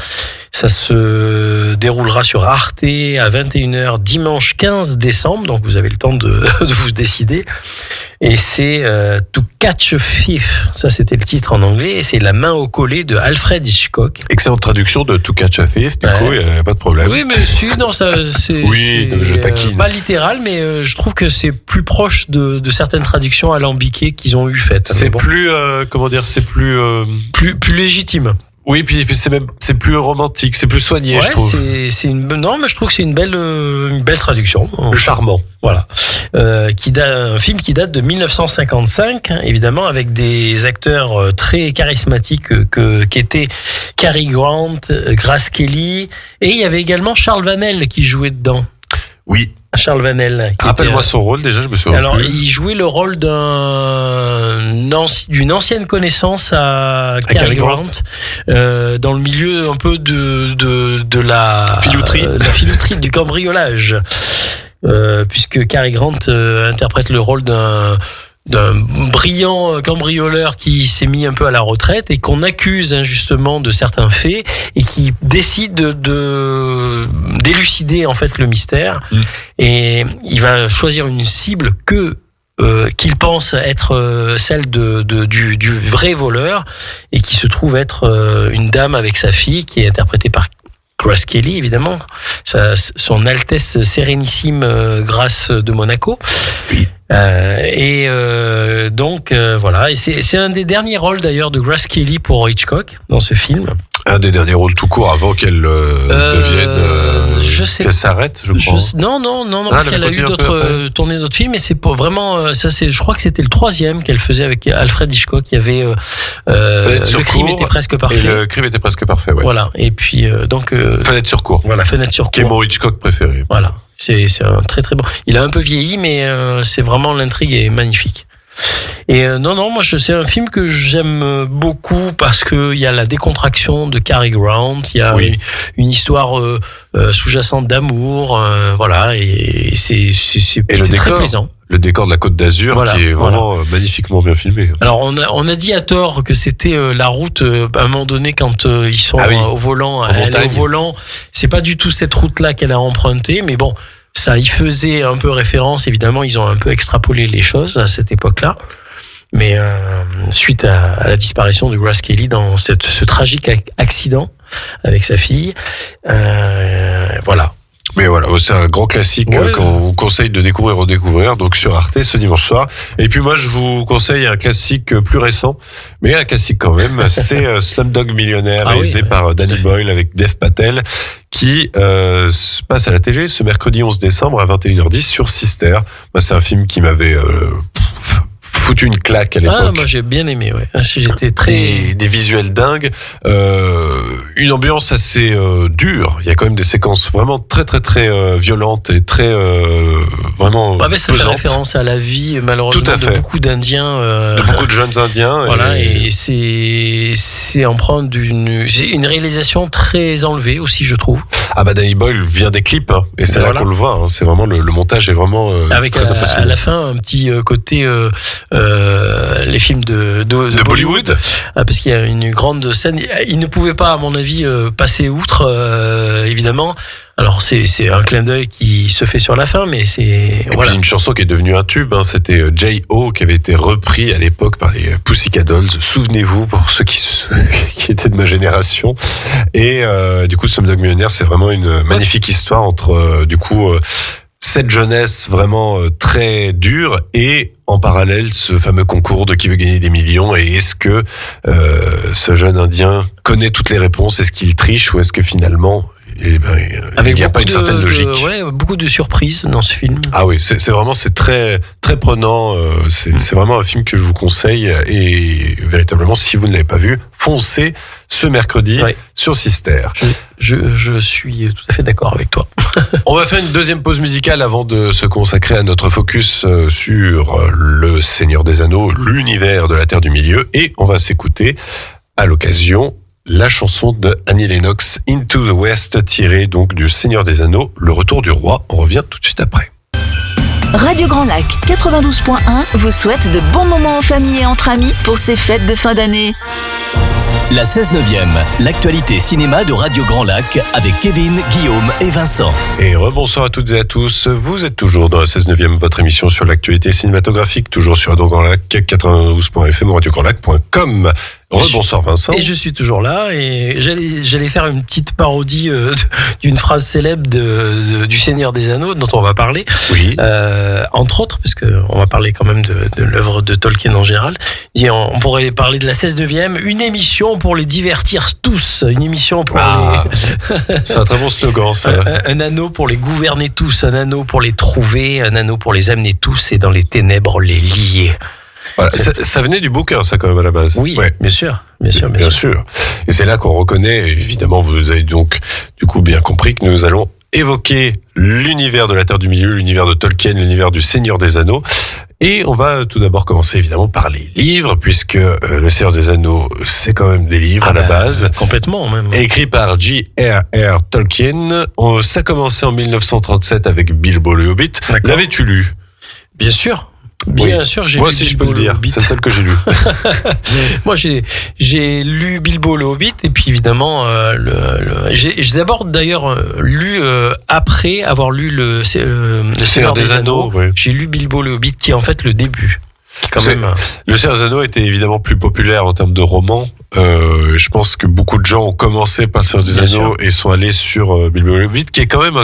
Speaker 4: Ça se déroulera sur Arte à 21h dimanche 15 décembre, donc vous avez le temps de vous décider. Et c'est To Catch a Thief, ça c'était le titre en anglais, et c'est La main au collet de Alfred Hitchcock.
Speaker 3: Excellente traduction de To Catch a Thief, du coup, il n'y a pas de problème.
Speaker 4: Oui, mais non, ça c'est
Speaker 3: je taquine.
Speaker 4: Pas littéral, mais je trouve que c'est plus proche de certaines traductions alambiquées qu'ils ont eu faites.
Speaker 3: C'est plus, comment dire, c'est plus
Speaker 4: légitime.
Speaker 3: Oui, puis c'est plus romantique, c'est plus soigné, je trouve.
Speaker 4: Non, mais je trouve que c'est une belle traduction.
Speaker 3: Le charmant.
Speaker 4: Voilà. Un film qui date de 1955, hein, évidemment, avec des acteurs très charismatiques qu'étaient Cary Grant, Grace Kelly, et il y avait également Charles Vanel qui jouait dedans.
Speaker 3: Oui.
Speaker 4: Charles Vanel.
Speaker 3: Rappelle-moi son rôle déjà, je me souviens.
Speaker 4: Alors, il jouait le rôle d'une ancienne connaissance à Cary Grant, dans le milieu un peu de la filouterie, du cambriolage, puisque Cary Grant interprète le rôle d'un brillant cambrioleur qui s'est mis un peu à la retraite et qu'on accuse injustement de certains faits et qui décide d'élucider en fait le mystère. Et il va choisir une cible qu'il pense être celle du vrai voleur, et qui se trouve être une dame avec sa fille qui est interprétée par Grace Kelly, évidemment, son Altesse Sérénissime Grâce de Monaco. Oui. Donc voilà, et c'est un des derniers rôles d'ailleurs de Grace Kelly pour Hitchcock dans ce film.
Speaker 3: Un des derniers rôles tout court avant qu'elle devienne.
Speaker 4: Je sais.
Speaker 3: Qu'elle s'arrête, je crois.
Speaker 4: Non, parce qu'elle a eu tourné d'autres films, et c'est pour vraiment. Je crois que c'était le 3e qu'elle faisait avec Alfred Hitchcock. Il y avait Le crime était presque parfait.
Speaker 3: Et Le crime était presque parfait, ouais.
Speaker 4: Voilà, et puis donc.
Speaker 3: Fenêtre sur cour.
Speaker 4: Voilà, Fenêtre sur cour.
Speaker 3: Qui est mon Hitchcock préféré.
Speaker 4: Voilà. C'est un très très bon. Il a un peu vieilli, mais c'est vraiment, l'intrigue est magnifique. Et non, moi c'est un film que j'aime beaucoup parce que il y a la décontraction de Cary Grant, il y a une histoire sous-jacente d'amour, voilà, et c'est très plaisant.
Speaker 3: Le décor de la Côte d'Azur qui est vraiment magnifiquement bien filmé.
Speaker 4: Alors on a dit à tort que c'était la route à un moment donné quand ils sont au volant, elle est au volant. C'est pas du tout cette route-là qu'elle a empruntée, mais bon, ça y faisait un peu référence. Évidemment, ils ont un peu extrapolé les choses à cette époque-là. Mais suite à la disparition de Grace Kelly dans ce tragique accident avec sa fille, voilà.
Speaker 3: Mais voilà, c'est un grand classique qu'on vous conseille de découvrir, redécouvrir, donc sur Arte ce dimanche soir. Et puis moi, je vous conseille un classique plus récent, mais un classique quand même. C'est Slumdog Millionnaire, réalisé par Danny Boyle avec Dev Patel, qui se passe à la télé ce mercredi 11 décembre à 21h10 sur Sister. C'est un film qui m'avait foutu une claque à l'époque.
Speaker 4: Ah, moi j'ai bien aimé, j'étais très...
Speaker 3: Des visuels dingues, une ambiance assez dure. Il y a quand même des séquences vraiment très très très violentes et très vraiment
Speaker 4: ça fait référence à la vie malheureusement de beaucoup d'Indiens,
Speaker 3: de beaucoup de jeunes Indiens.
Speaker 4: Voilà, et c'est empreint une réalisation très enlevée aussi, je trouve.
Speaker 3: Ah bah Danny Boyle vient des clips, et c'est là qu'on le voit. C'est vraiment le montage est vraiment
Speaker 4: avec
Speaker 3: très impressionnant.
Speaker 4: À la fin un petit côté les films de
Speaker 3: Bollywood,
Speaker 4: parce qu'il y a une grande scène. Il ne pouvait pas, à mon avis, passer outre, évidemment. Alors c'est un clin d'œil qui se fait sur la fin, mais c'est
Speaker 3: puis une chanson qui est devenue un tube. C'était J.O. qui avait été repris à l'époque par les Pussycat Dolls. Souvenez-vous, pour ceux qui étaient de ma génération. Et du coup, Slumdog Millionnaire, c'est vraiment une magnifique histoire entre cette jeunesse vraiment très dure et en parallèle ce fameux concours de qui veut gagner des millions. Et est-ce que ce jeune Indien connaît toutes les réponses? Est-ce qu'il triche ou est-ce que finalement il n'y a pas une certaine logique?
Speaker 4: Beaucoup de surprises dans ce film.
Speaker 3: Ah oui, c'est vraiment très très prenant. C'est vraiment un film que je vous conseille, et véritablement, si vous ne l'avez pas vu, foncez ce mercredi sur Sister.
Speaker 4: Je suis tout à fait d'accord avec toi.
Speaker 3: On va faire une deuxième pause musicale avant de se consacrer à notre focus sur le Seigneur des Anneaux, l'univers de la Terre du Milieu, et on va s'écouter à l'occasion la chanson de Annie Lennox, Into the West, tirée donc du Seigneur des Anneaux, le retour du roi. On revient tout de suite après.
Speaker 12: Radio Grand Lac 92.1 vous souhaite de bons moments en famille et entre amis pour ces fêtes de fin d'année.
Speaker 2: La 16/9e, l'actualité cinéma de Radio Grand Lac avec Kevin, Guillaume et Vincent.
Speaker 3: Et rebonsoir à toutes et à tous. Vous êtes toujours dans la 16/9e, votre émission sur l'actualité cinématographique, toujours sur Radio Grand Lac, 92.fm, radiograndlac.com. Rebonsoir Vincent.
Speaker 4: Et je suis toujours là, et j'allais faire une petite parodie d'une phrase célèbre du Seigneur des Anneaux dont on va parler.
Speaker 3: Oui.
Speaker 4: Entre autres, parce qu'on va parler quand même de l'œuvre de Tolkien en général. On pourrait parler de la 16/9e, une émission pour les divertir tous, une émission pour les...
Speaker 3: C'est un très bon slogan, ça.
Speaker 4: Un anneau pour les gouverner tous, un anneau pour les trouver, un anneau pour les amener tous et dans les ténèbres les lier.
Speaker 3: Voilà, ça venait du bouquin, ça, quand même, à la base.
Speaker 4: Oui, bien sûr.
Speaker 3: Bien sûr. Et c'est là qu'on reconnaît, évidemment, vous avez donc, du coup, bien compris que nous allons évoquer l'univers de la Terre du Milieu, l'univers de Tolkien, l'univers du Seigneur des Anneaux. Et on va tout d'abord commencer, évidemment, par les livres, puisque le Seigneur des Anneaux, c'est quand même des livres à la base.
Speaker 4: Complètement, même.
Speaker 3: Écrit par J.R.R. Tolkien. Ça a commencé en 1937 avec Bilbo le Hobbit. L'avais-tu lu?
Speaker 4: Bien sûr. Bien sûr, j'ai lu.
Speaker 3: Moi aussi, je peux le dire. C'est le seul que j'ai lu.
Speaker 4: Moi, j'ai lu Bilbo le Hobbit, et puis évidemment, j'ai d'abord d'ailleurs lu après avoir lu le Seigneur des Anneaux.
Speaker 3: Oui.
Speaker 4: J'ai lu Bilbo le Hobbit, qui est en fait le début.
Speaker 3: Le Seigneur des Anneaux était évidemment plus populaire en termes de romans. Je pense que beaucoup de gens ont commencé par le Seigneur des Anneaux et sont allés sur Bilbo le Hobbit, qui est quand même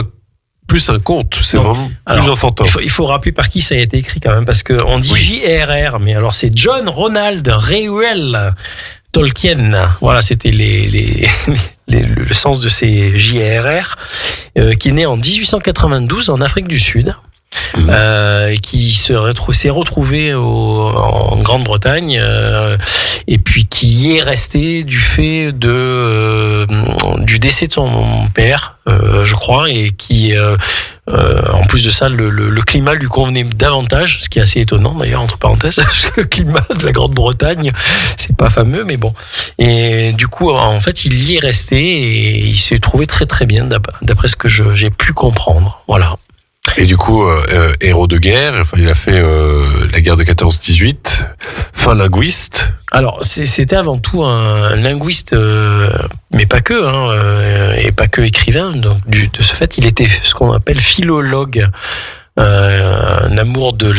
Speaker 3: plus un conte, c'est vraiment plus enfantin.
Speaker 4: Il faut rappeler par qui ça a été écrit quand même, parce qu'on dit J.R.R., mais alors c'est John Ronald Reuel Tolkien. Voilà, c'était le sens de ces J.R.R., qui est né en 1892 en Afrique du Sud. Et qui s'est retrouvé en Grande-Bretagne, et puis qui y est resté du fait du décès de son père, je crois, et qui en plus de ça, le climat lui convenait davantage, ce qui est assez étonnant d'ailleurs, entre parenthèses, parce que le climat de la Grande-Bretagne, c'est pas fameux, mais bon. Et du coup, en fait, il y est resté et il s'est trouvé très très bien, d'après ce que j'ai pu comprendre. Voilà.
Speaker 3: Et du coup, héros de guerre, enfin, il a fait la guerre de 14-18, fin linguiste.
Speaker 4: Alors, c'était avant tout un linguiste, mais pas que, et pas que écrivain. Donc, de ce fait, il était ce qu'on appelle philologue. Un amour des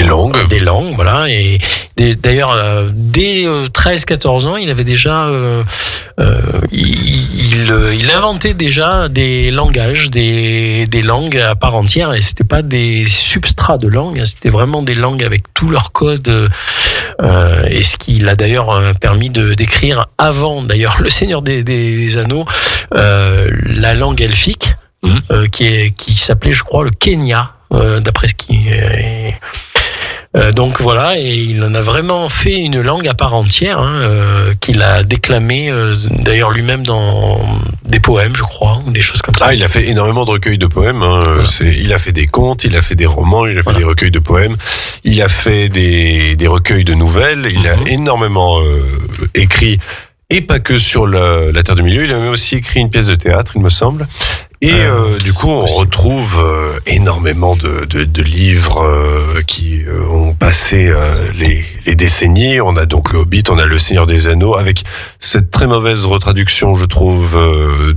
Speaker 4: langues. Des langues, voilà. Et d'ailleurs, dès 13-14 ans, il avait déjà, il inventait déjà des langages, des langues à part entière. Et c'était pas des substrats de langues, c'était vraiment des langues avec tout leur code. Et ce qui l'a d'ailleurs permis d'écrire avant, d'ailleurs, Le Seigneur des Anneaux, la langue elfique. Qui s'appelait, je crois, le Kenya, d'après ce qui est... donc voilà, et il en a vraiment fait une langue à part entière, qu'il a déclamé d'ailleurs lui-même dans des poèmes, je crois, ou des choses comme ça.
Speaker 3: Ah, il a fait énormément de recueils de poèmes. Voilà. Il a fait des contes, il a fait des romans, il a fait des recueils de poèmes, il a fait des recueils de nouvelles. Il a énormément écrit, et pas que sur la Terre du Milieu. Il a même aussi écrit une pièce de théâtre, il me semble. Et du coup, on retrouve énormément de livres qui ont passé les décennies. On a donc le Hobbit, on a le Seigneur des Anneaux, avec cette très mauvaise retraduction, je trouve,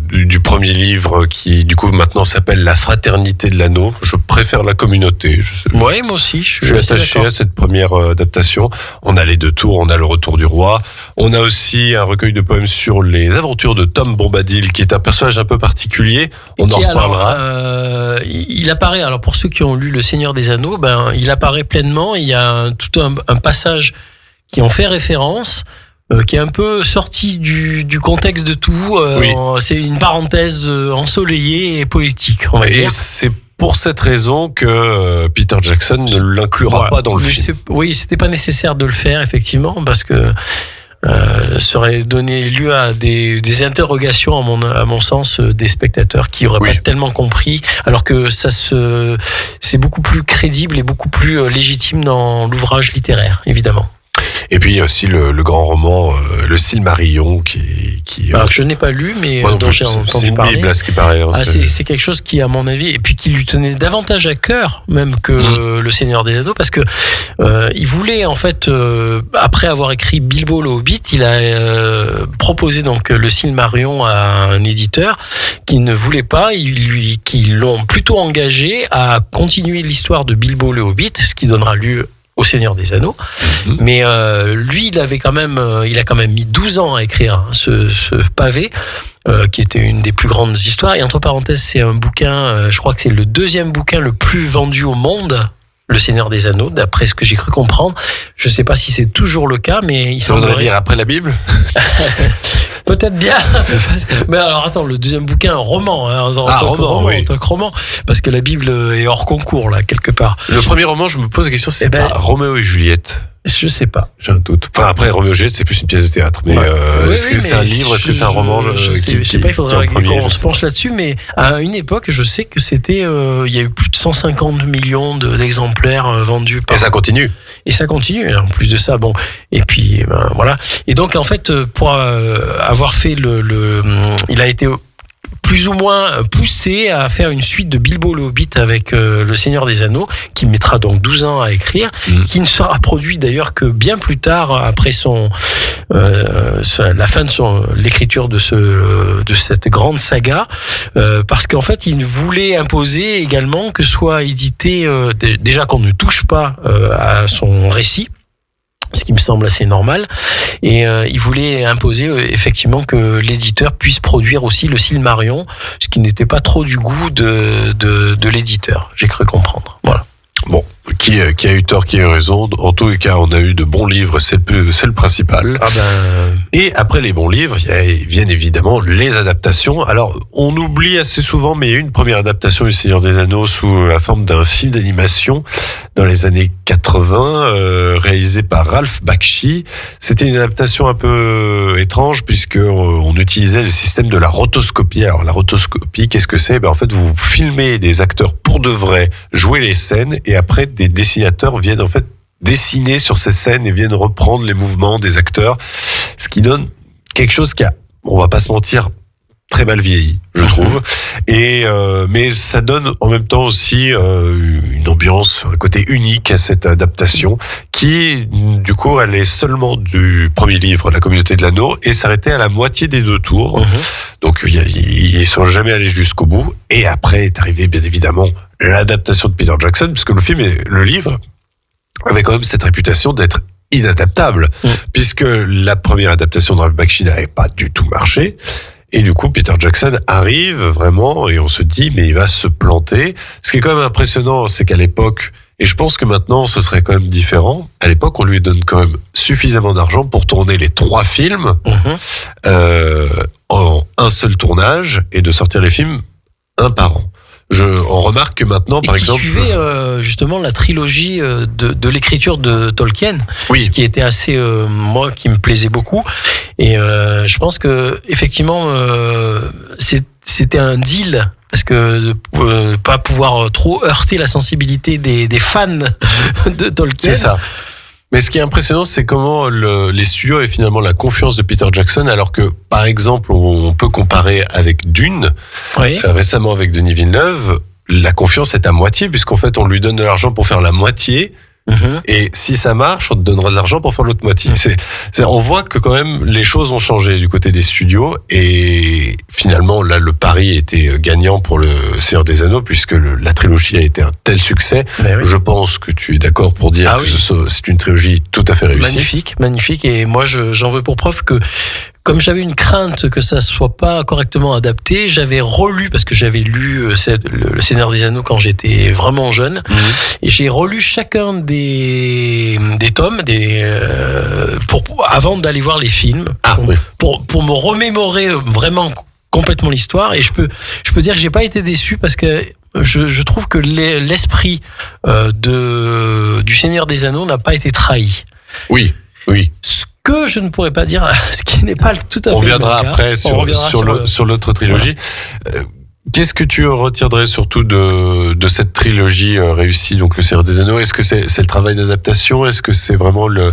Speaker 3: du premier livre qui, du coup, maintenant s'appelle La Fraternité de l'Anneau. Je préfère La Communauté.
Speaker 4: Oui, moi aussi. Je suis
Speaker 3: attaché à cette première adaptation. On a les deux tours, on a le Retour du Roi. On a aussi un recueil de poèmes sur les aventures de Tom Bombadil, qui est un personnage un peu particulier. On en reparlera.
Speaker 4: Il apparaît, alors pour ceux qui ont lu Le Seigneur des Anneaux, il apparaît pleinement. Il y a tout un passage qui en fait référence, qui est un peu sorti du contexte de tout.
Speaker 3: Oui.
Speaker 4: C'est une parenthèse ensoleillée et politique, on va dire.
Speaker 3: Et c'est pour cette raison que Peter Jackson ne l'inclura pas dans le film.
Speaker 4: Oui, c'était pas nécessaire de le faire, effectivement, parce que ça aurait donné lieu à des interrogations, à mon sens, des spectateurs qui n'auraient pas tellement compris, alors que c'est beaucoup plus crédible et beaucoup plus légitime dans l'ouvrage littéraire, évidemment.
Speaker 3: Et puis il y a aussi le grand roman, le Silmarillion, qui
Speaker 4: alors que je n'ai pas lu, mais dont j'ai entendu parler.
Speaker 3: C'est une Bible, à ce qui paraît.
Speaker 4: C'est quelque chose qui, à mon avis, et puis qui lui tenait davantage à cœur même que Le Seigneur des Anneaux, parce que il voulait, en fait, après avoir écrit Bilbo le Hobbit, il a proposé donc le Silmarillion à un éditeur qui ne voulait pas, qui l'ont plutôt engagé à continuer l'histoire de Bilbo le Hobbit, ce qui donnera lieu au Seigneur des Anneaux. Mais lui, il a quand même mis 12 ans à écrire ce pavé, qui était une des plus grandes histoires. Et entre parenthèses, c'est un bouquin, je crois que c'est le deuxième bouquin le plus vendu au monde, Le Seigneur des Anneaux, d'après ce que j'ai cru comprendre. Je sais pas si c'est toujours le cas, mais
Speaker 3: ça voudrait dire après la Bible.
Speaker 4: Peut-être bien. Mais alors attends, le deuxième bouquin, un roman, en tant que roman, parce que la Bible est hors concours là quelque part.
Speaker 3: Le premier roman, je me pose la question, c'est pas Roméo et Juliette.
Speaker 4: Je sais pas.
Speaker 3: J'ai un doute. Enfin, après, Roméo et Juliette, c'est plus une pièce de théâtre. Mais est-ce que c'est un livre, est-ce que c'est un roman?
Speaker 4: Je sais pas, il faudrait qu'on se penche là-dessus, mais à une époque, je sais que c'était, il y a eu plus de 150 millions d'exemplaires vendus.
Speaker 3: Et ça continue.
Speaker 4: Et ça continue, en plus de ça. Bon. Et puis, voilà. Et donc, en fait, pour avoir fait il a été plus ou moins poussé à faire une suite de Bilbo le Hobbit avec Le Seigneur des Anneaux, qui mettra donc 12 ans à écrire, qui ne sera produit d'ailleurs que bien plus tard, après la fin de l'écriture de cette grande saga, parce qu'en fait, il voulait imposer également que soit édité, déjà qu'on ne touche pas à son récit, ce qui me semble assez normal, et il voulait imposer effectivement que l'éditeur puisse produire aussi le Silmarillion, ce qui n'était pas trop du goût de l'éditeur, j'ai cru comprendre. Voilà.
Speaker 3: Bon, qui a eu tort, qui a eu raison. En tous les cas, on a eu de bons livres, c'est le principal. Et après les bons livres, viennent évidemment les adaptations. Alors, on oublie assez souvent, mais il y a eu une première adaptation du Seigneur des Anneaux sous la forme d'un film d'animation dans les années 80, réalisé par Ralph Bakshi. C'était une adaptation un peu étrange puisque on utilisait le système de la rotoscopie. Alors, la rotoscopie, qu'est-ce que c'est? En fait, vous filmez des acteurs pour de vrai, jouer les scènes, et après, des dessinateurs viennent en fait dessiner sur ces scènes et viennent reprendre les mouvements des acteurs, ce qui donne quelque chose qui a, on va pas se mentir, très mal vieilli, je trouve. Et mais ça donne en même temps aussi une ambiance, un côté unique à cette adaptation qui, du coup, elle est seulement du premier livre, La Communauté de l'Anneau, et s'arrêtait à la moitié des 2 tours. Donc ils sont jamais allés jusqu'au bout. Et après est arrivé bien évidemment l'adaptation de Peter Jackson, puisque le livre avait quand même cette réputation d'être inadaptable, puisque la première adaptation de Ralph Bakshi n'avait pas du tout marché. Et du coup, Peter Jackson arrive vraiment, et on se dit, mais il va se planter. Ce qui est quand même impressionnant, c'est qu'à l'époque, et je pense que maintenant, ce serait quand même différent, à l'époque, on lui donne quand même suffisamment d'argent pour tourner les 3 films en un seul tournage, et de sortir les films un par an. On remarque que maintenant, par exemple,
Speaker 4: suivait justement la trilogie de l'écriture de Tolkien, ce qui était assez, moi, qui me plaisait beaucoup. Et je pense que effectivement, c'était un deal, parce que pas pouvoir trop heurter la sensibilité des fans de Tolkien.
Speaker 3: C'est ça. Mais ce qui est impressionnant, c'est comment les studios avaient finalement la confiance de Peter Jackson, alors que, par exemple, on peut comparer avec Dune, récemment avec Denis Villeneuve, la confiance est à moitié, puisqu'en fait, on lui donne de l'argent pour faire la moitié, et si ça marche, on te donnera de l'argent pour faire l'autre moitié. On voit que quand même, les choses ont changé du côté des studios, et finalement, là, le pari était gagnant pour le Seigneur des Anneaux, puisque la trilogie a été un tel succès. Je pense que tu es d'accord pour dire que c'est une trilogie tout à fait réussie.
Speaker 4: Magnifique, et moi, j'en veux pour preuve que, comme j'avais une crainte que ça soit pas correctement adapté, j'avais relu, parce que j'avais lu le Seigneur des Anneaux quand j'étais vraiment jeune, et j'ai relu chacun des tomes avant d'aller voir les films, pour me remémorer vraiment complètement l'histoire. Et je peux dire que j'ai pas été déçu, parce que je trouve que l'esprit du Seigneur des Anneaux n'a pas été trahi.
Speaker 3: Oui.
Speaker 4: Ce que je ne pourrais pas dire, ce qui n'est pas tout à fait.
Speaker 3: On reviendra après sur l'autre trilogie. Voilà. Qu'est-ce que tu retiendrais surtout de cette trilogie réussie, donc le Seigneur des Anneaux? Est-ce que c'est le travail d'adaptation? Est-ce que c'est vraiment le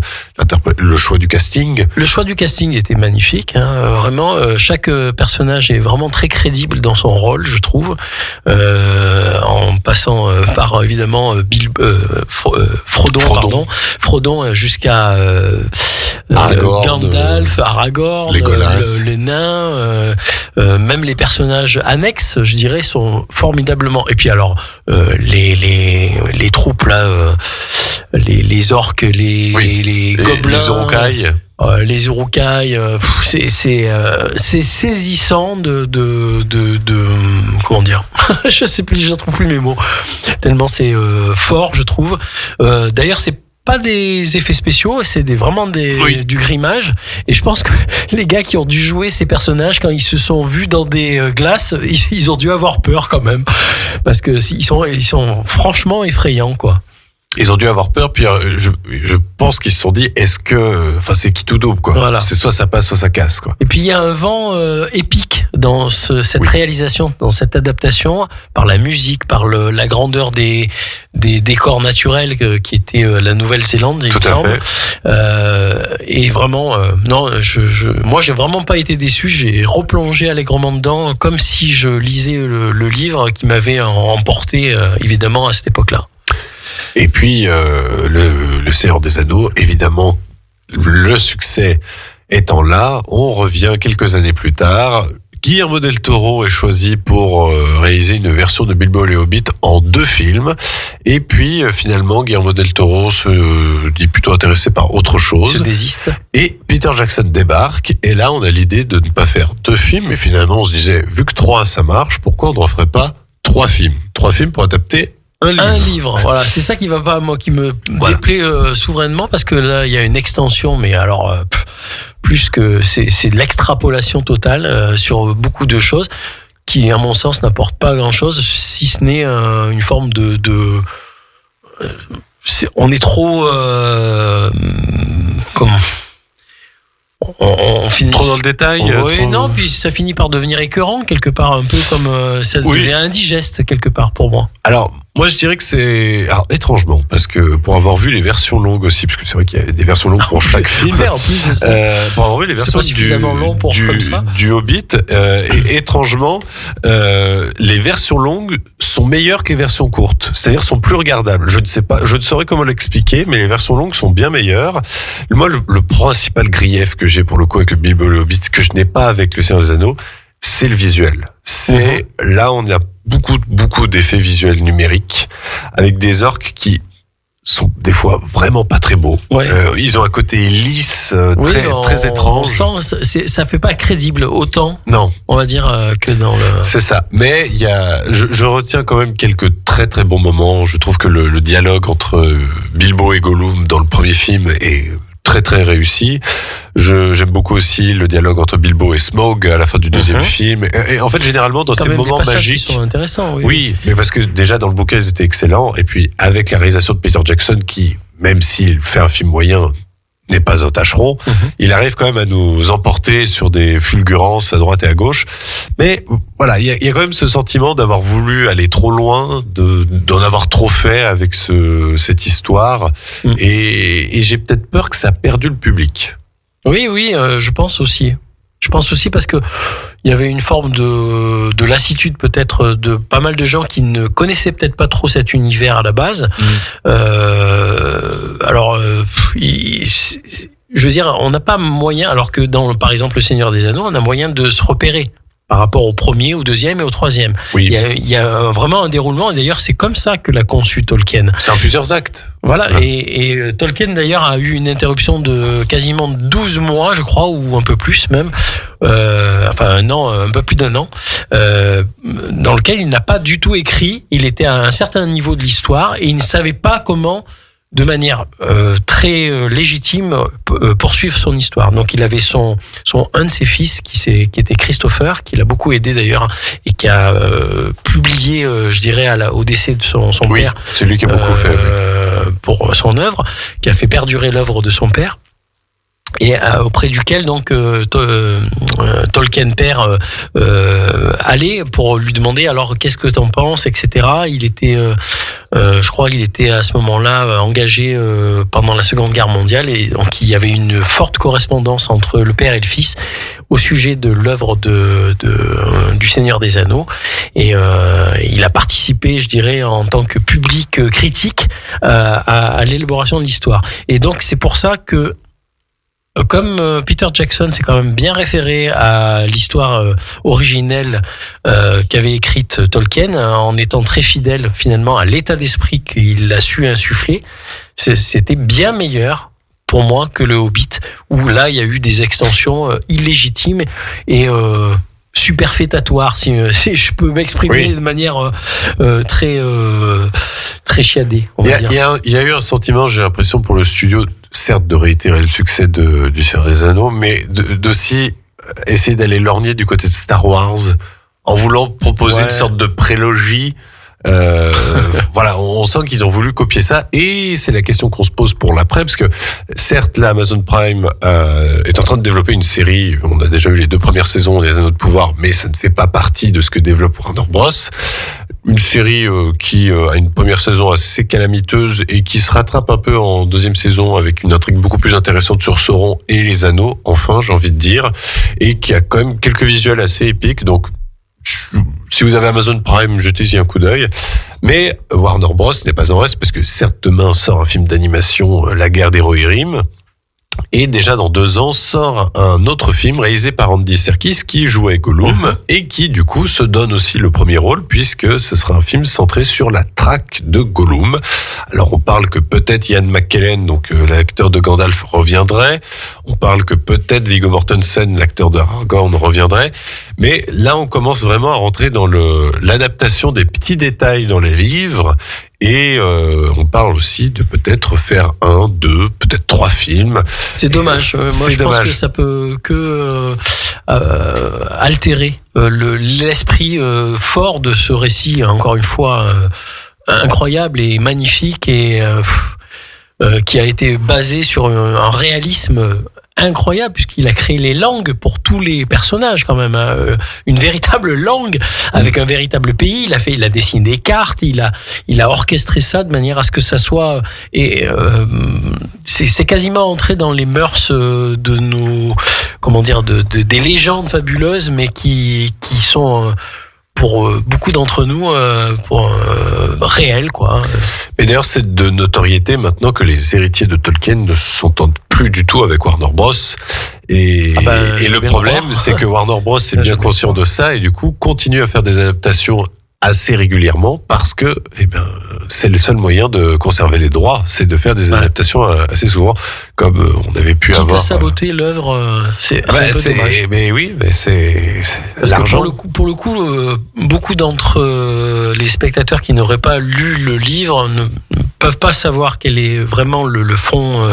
Speaker 3: choix du casting? Le choix du casting était magnifique, vraiment. Chaque personnage est vraiment très crédible dans son rôle, je trouve. En passant par évidemment Frodon jusqu'à Gandalf, Aragorn, les nains, même les personnages annexes, je dirais, sont formidablement. Et puis alors les troupes là, les orques, les gobelins, les Uruk-hai, c'est saisissant de comment dire, je sais plus, je trouve plus mes mots, tellement c'est fort, je trouve. D'ailleurs, c'est pas des effets spéciaux, c'est vraiment du grimage. Et je pense que les gars qui ont dû jouer ces personnages, quand ils se sont vus dans des glaces, ils ont dû avoir peur quand même, parce que ils sont franchement effrayants, quoi. Ils ont dû avoir peur, puis je pense qu'ils se sont dit, c'est qui tout double, quoi. Voilà. C'est soit ça passe, soit ça casse, quoi.
Speaker 4: Et puis il y a un vent épique dans cette réalisation, dans cette adaptation, par la musique, par la grandeur des décors naturels qui étaient la Nouvelle-Zélande, il me semble. Et vraiment, moi j'ai vraiment pas été déçu. J'ai replongé allègrement dedans, comme si je lisais le livre qui m'avait emporté, évidemment, à cette époque-là.
Speaker 3: Et puis, le Seigneur des Anneaux, évidemment, le succès étant là, on revient quelques années plus tard. Guillermo del Toro est choisi pour réaliser une version de Bilbo et le Hobbit en 2 films. Et puis, finalement, Guillermo del Toro se dit plutôt intéressé par autre chose.
Speaker 4: Se désiste.
Speaker 3: Et Peter Jackson débarque. Et là, on a l'idée de ne pas faire 2 films. Mais finalement, on se disait, vu que 3, ça marche, pourquoi on ne referait pas 3 films? 3 films pour adapter un livre.
Speaker 4: Voilà, c'est ça qui va pas, moi, qui me déplaît souverainement, parce que là, il y a une extension, mais alors, plus que c'est de l'extrapolation totale sur beaucoup de choses qui, à mon sens, n'apportent pas grand-chose, si ce n'est une forme on est trop... comment on finit
Speaker 3: trop dans le détail.
Speaker 4: Oui, non, puis ça finit par devenir écœurant quelque part, un peu comme ça devient indigeste quelque part pour moi.
Speaker 3: Alors, moi je dirais que c'est étrangement, parce que pour avoir vu les versions longues aussi, parce que c'est vrai qu'il y a des versions longues pour chaque film.
Speaker 4: Ouais, en plus de ça.
Speaker 3: Pour avoir vu les versions du Hobbit, et étrangement, les versions longues sont meilleures que les versions courtes, c'est-à-dire sont plus regardables. Je ne saurais comment l'expliquer, mais les versions longues sont bien meilleures. Moi, le principal grief que j'ai pour le coup avec le Bilbo et le Hobbit, que je n'ai pas avec le Seigneur des Anneaux, c'est le visuel. Là, on a beaucoup d'effets visuels numériques, avec des orques qui sont des fois vraiment pas très beaux. Ouais. Ils ont un côté lisse, très étrange.
Speaker 4: On sent, ça fait pas crédible autant.
Speaker 3: Non.
Speaker 4: On va dire que dans le.
Speaker 3: C'est ça. Mais je retiens quand même quelques très très bons moments. Je trouve que le dialogue entre Bilbo et Gollum dans le premier film est très très réussi. J'aime beaucoup aussi le dialogue entre Bilbo et Smaug à la fin du deuxième film. Et en fait, généralement, dans ces moments magiques,
Speaker 4: qui sont intéressants.
Speaker 3: Oui, mais parce que déjà dans le bouquin, ils étaient excellents. Et puis avec la réalisation de Peter Jackson, qui, même s'il fait un film moyen, n'est pas un tâcheron, il arrive quand même à nous emporter sur des fulgurances à droite et à gauche. Mais voilà, il y a quand même ce sentiment d'avoir voulu aller trop loin, d'en avoir trop fait avec cette histoire. Et j'ai peut-être peur que ça a perdu le public.
Speaker 4: Oui, je pense aussi. Je pense aussi parce que il y avait une forme de lassitude peut-être de pas mal de gens qui ne connaissaient peut-être pas trop cet univers à la base. Alors, je veux dire, on n'a pas moyen, alors que dans, par exemple, Le Seigneur des Anneaux, on a moyen de se repérer par rapport au premier, au deuxième et au troisième.
Speaker 3: Oui.
Speaker 4: Il y a vraiment un déroulement, et d'ailleurs c'est comme ça que l'a conçu Tolkien.
Speaker 3: C'est en plusieurs actes.
Speaker 4: Voilà, et Tolkien d'ailleurs a eu une interruption de quasiment 12 mois, je crois, ou un peu plus même, un an, un peu plus d'un an, dans lequel il n'a pas du tout écrit. Il était à un certain niveau de l'histoire et il ne savait pas comment, de manière très légitime, poursuivre son histoire. Donc il avait un de ses fils qui était Christopher, qui l'a beaucoup aidé d'ailleurs, et qui a publié, je dirais, au décès de son père.
Speaker 3: C'est lui qui a beaucoup fait.
Speaker 4: Pour son œuvre, qui a fait perdurer l'œuvre de son père. Et auprès duquel donc Tolkien père allait pour lui demander alors qu'est-ce que t'en penses, etc. Il était, je crois qu'il était à ce moment-là engagé pendant la Seconde Guerre mondiale, et donc il y avait une forte correspondance entre le père et le fils au sujet de l'œuvre du Seigneur des Anneaux, et il a participé, je dirais, en tant que public critique à l'élaboration de l'histoire. Et donc c'est pour ça que, comme Peter Jackson s'est quand même bien référé à l'histoire originelle qu'avait écrite Tolkien, en étant très fidèle finalement à l'état d'esprit qu'il a su insuffler, c'était bien meilleur pour moi que le Hobbit, où là il y a eu des extensions illégitimes et superfétatoires, si je peux m'exprimer de manière très chiadée.
Speaker 3: Il y a eu un sentiment, j'ai l'impression, pour le studio, certes de réitérer le succès du Seigneur des Anneaux, mais d'aussi essayer d'aller lorgner du côté de Star Wars en voulant proposer une sorte de prélogie. Voilà, on sent qu'ils ont voulu copier ça, et c'est la question qu'on se pose pour l'après, parce que certes, là, Amazon Prime est en train de développer une série. On a déjà eu les 2 premières saisons des Anneaux de Pouvoir, mais ça ne fait pas partie de ce que développe Warner Bros. Une série qui a une première saison assez calamiteuse et qui se rattrape un peu en deuxième saison avec une intrigue beaucoup plus intéressante sur Sauron et les Anneaux, enfin, j'ai envie de dire, et qui a quand même quelques visuels assez épiques. Donc, si vous avez Amazon Prime, jetez-y un coup d'œil. Mais Warner Bros n'est pas en reste, parce que certes, demain sort un film d'animation, La Guerre des Rohirrim, et déjà dans 2 ans sort un autre film réalisé par Andy Serkis, qui jouait Gollum et qui du coup se donne aussi le premier rôle, puisque ce sera un film centré sur la traque de Gollum. Alors on parle que peut-être Ian McKellen, donc l'acteur de Gandalf, reviendrait. On parle que peut-être Viggo Mortensen, l'acteur de Aragorn, reviendrait. Mais là on commence vraiment à rentrer dans l'adaptation des petits détails dans les livres. Et on parle aussi de peut-être faire 1, 2, peut-être 3 films.
Speaker 4: C'est dommage. Moi, je pense que ça peut que altérer l'esprit fort de ce récit, encore une fois, incroyable et magnifique, et qui a été basé sur un réalisme incroyable, puisqu'il a créé les langues pour tous les personnages quand même, hein. Une véritable langue avec un véritable pays. Il a dessiné des cartes, il a orchestré ça de manière à ce que ça soit, et c'est quasiment entré dans les mœurs de nos, comment dire, des légendes fabuleuses, mais qui sont pour beaucoup d'entre nous réels, quoi.
Speaker 3: Et d'ailleurs, c'est de notoriété maintenant que les héritiers de Tolkien ne s'entendent plus du tout avec Warner Bros. Et le problème, c'est que Warner Bros. Est bien conscient de ça et du coup continue à faire des adaptations assez régulièrement, parce que c'est le seul moyen de conserver les droits, c'est de faire des adaptations assez souvent, comme on avait pu avoir.
Speaker 4: Quitte à saboter l'œuvre, c'est un peu dommage.
Speaker 3: Mais oui, mais c'est l'argent.
Speaker 4: Pour le coup, beaucoup d'entre les spectateurs qui n'auraient pas lu le livre ne peuvent pas savoir quel est vraiment le fond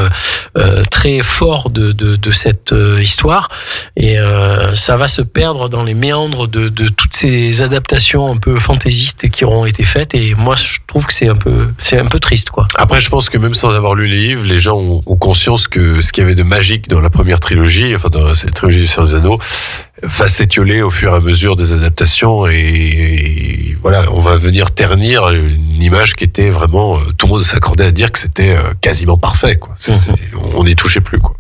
Speaker 4: très fort de cette histoire, et ça va se perdre dans les méandres de toutes ces adaptations un peu fantaisistes qui auront été faites, et moi je trouve que c'est un peu triste, quoi.
Speaker 3: Après, je pense que même sans avoir lu les livres, les gens ont conscience que ce qu'il y avait de magique dans la première trilogie, enfin dans cette trilogie du Seigneur des Anneaux, va s'étioler au fur et à mesure des adaptations, et voilà, on va venir ternir une image qui était vraiment, tout le monde s'accordait à dire que c'était quasiment parfait, quoi. On n'y touchait plus, quoi.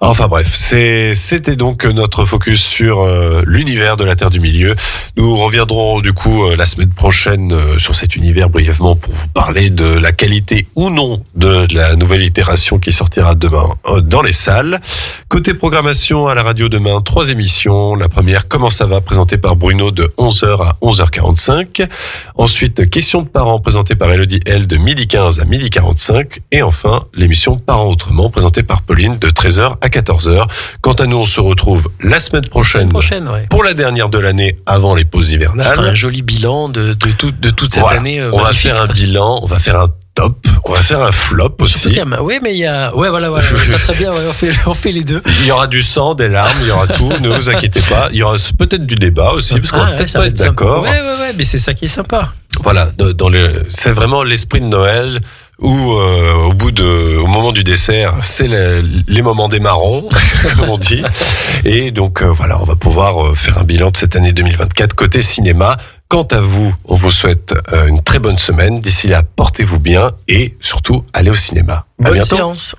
Speaker 3: Enfin bref, c'était donc notre focus sur l'univers de la Terre du Milieu. Nous reviendrons du coup la semaine prochaine sur cet univers brièvement pour vous parler de la qualité ou non de la nouvelle itération qui sortira demain dans les salles. Côté programmation à la radio demain, 3 émissions. La première, Comment ça va, présentée par Bruno de 11h à 11h45. Ensuite, Questions de parents, présentée par Elodie L de 12h15 à 12h45. Et enfin, l'émission Parents autrement, présentée par Pauline de 13h à 14h. Quant à nous, on se retrouve la semaine prochaine pour la dernière de l'année avant les pauses hivernales.
Speaker 4: Ce sera un joli bilan de toute cette année.
Speaker 3: On va faire un bilan, on va faire un top, on va faire un flop aussi.
Speaker 4: Oui, mais il y a... Ouais, voilà, ça serait bien, on fait les deux.
Speaker 3: Il y aura du sang, des larmes, il y aura tout, ne vous inquiétez pas. Il y aura peut-être du débat aussi, parce qu'on va peut-être pas être d'accord.
Speaker 4: Ouais, mais c'est ça qui est sympa.
Speaker 3: Voilà, c'est vraiment l'esprit de Noël, où au moment du dessert, c'est les moments des marrons, comme on dit. Et donc voilà, on va pouvoir faire un bilan de cette année 2024 côté cinéma. Quant à vous, on vous souhaite une très bonne semaine. D'ici là, portez-vous bien et surtout, allez au cinéma.
Speaker 4: Bonne séance.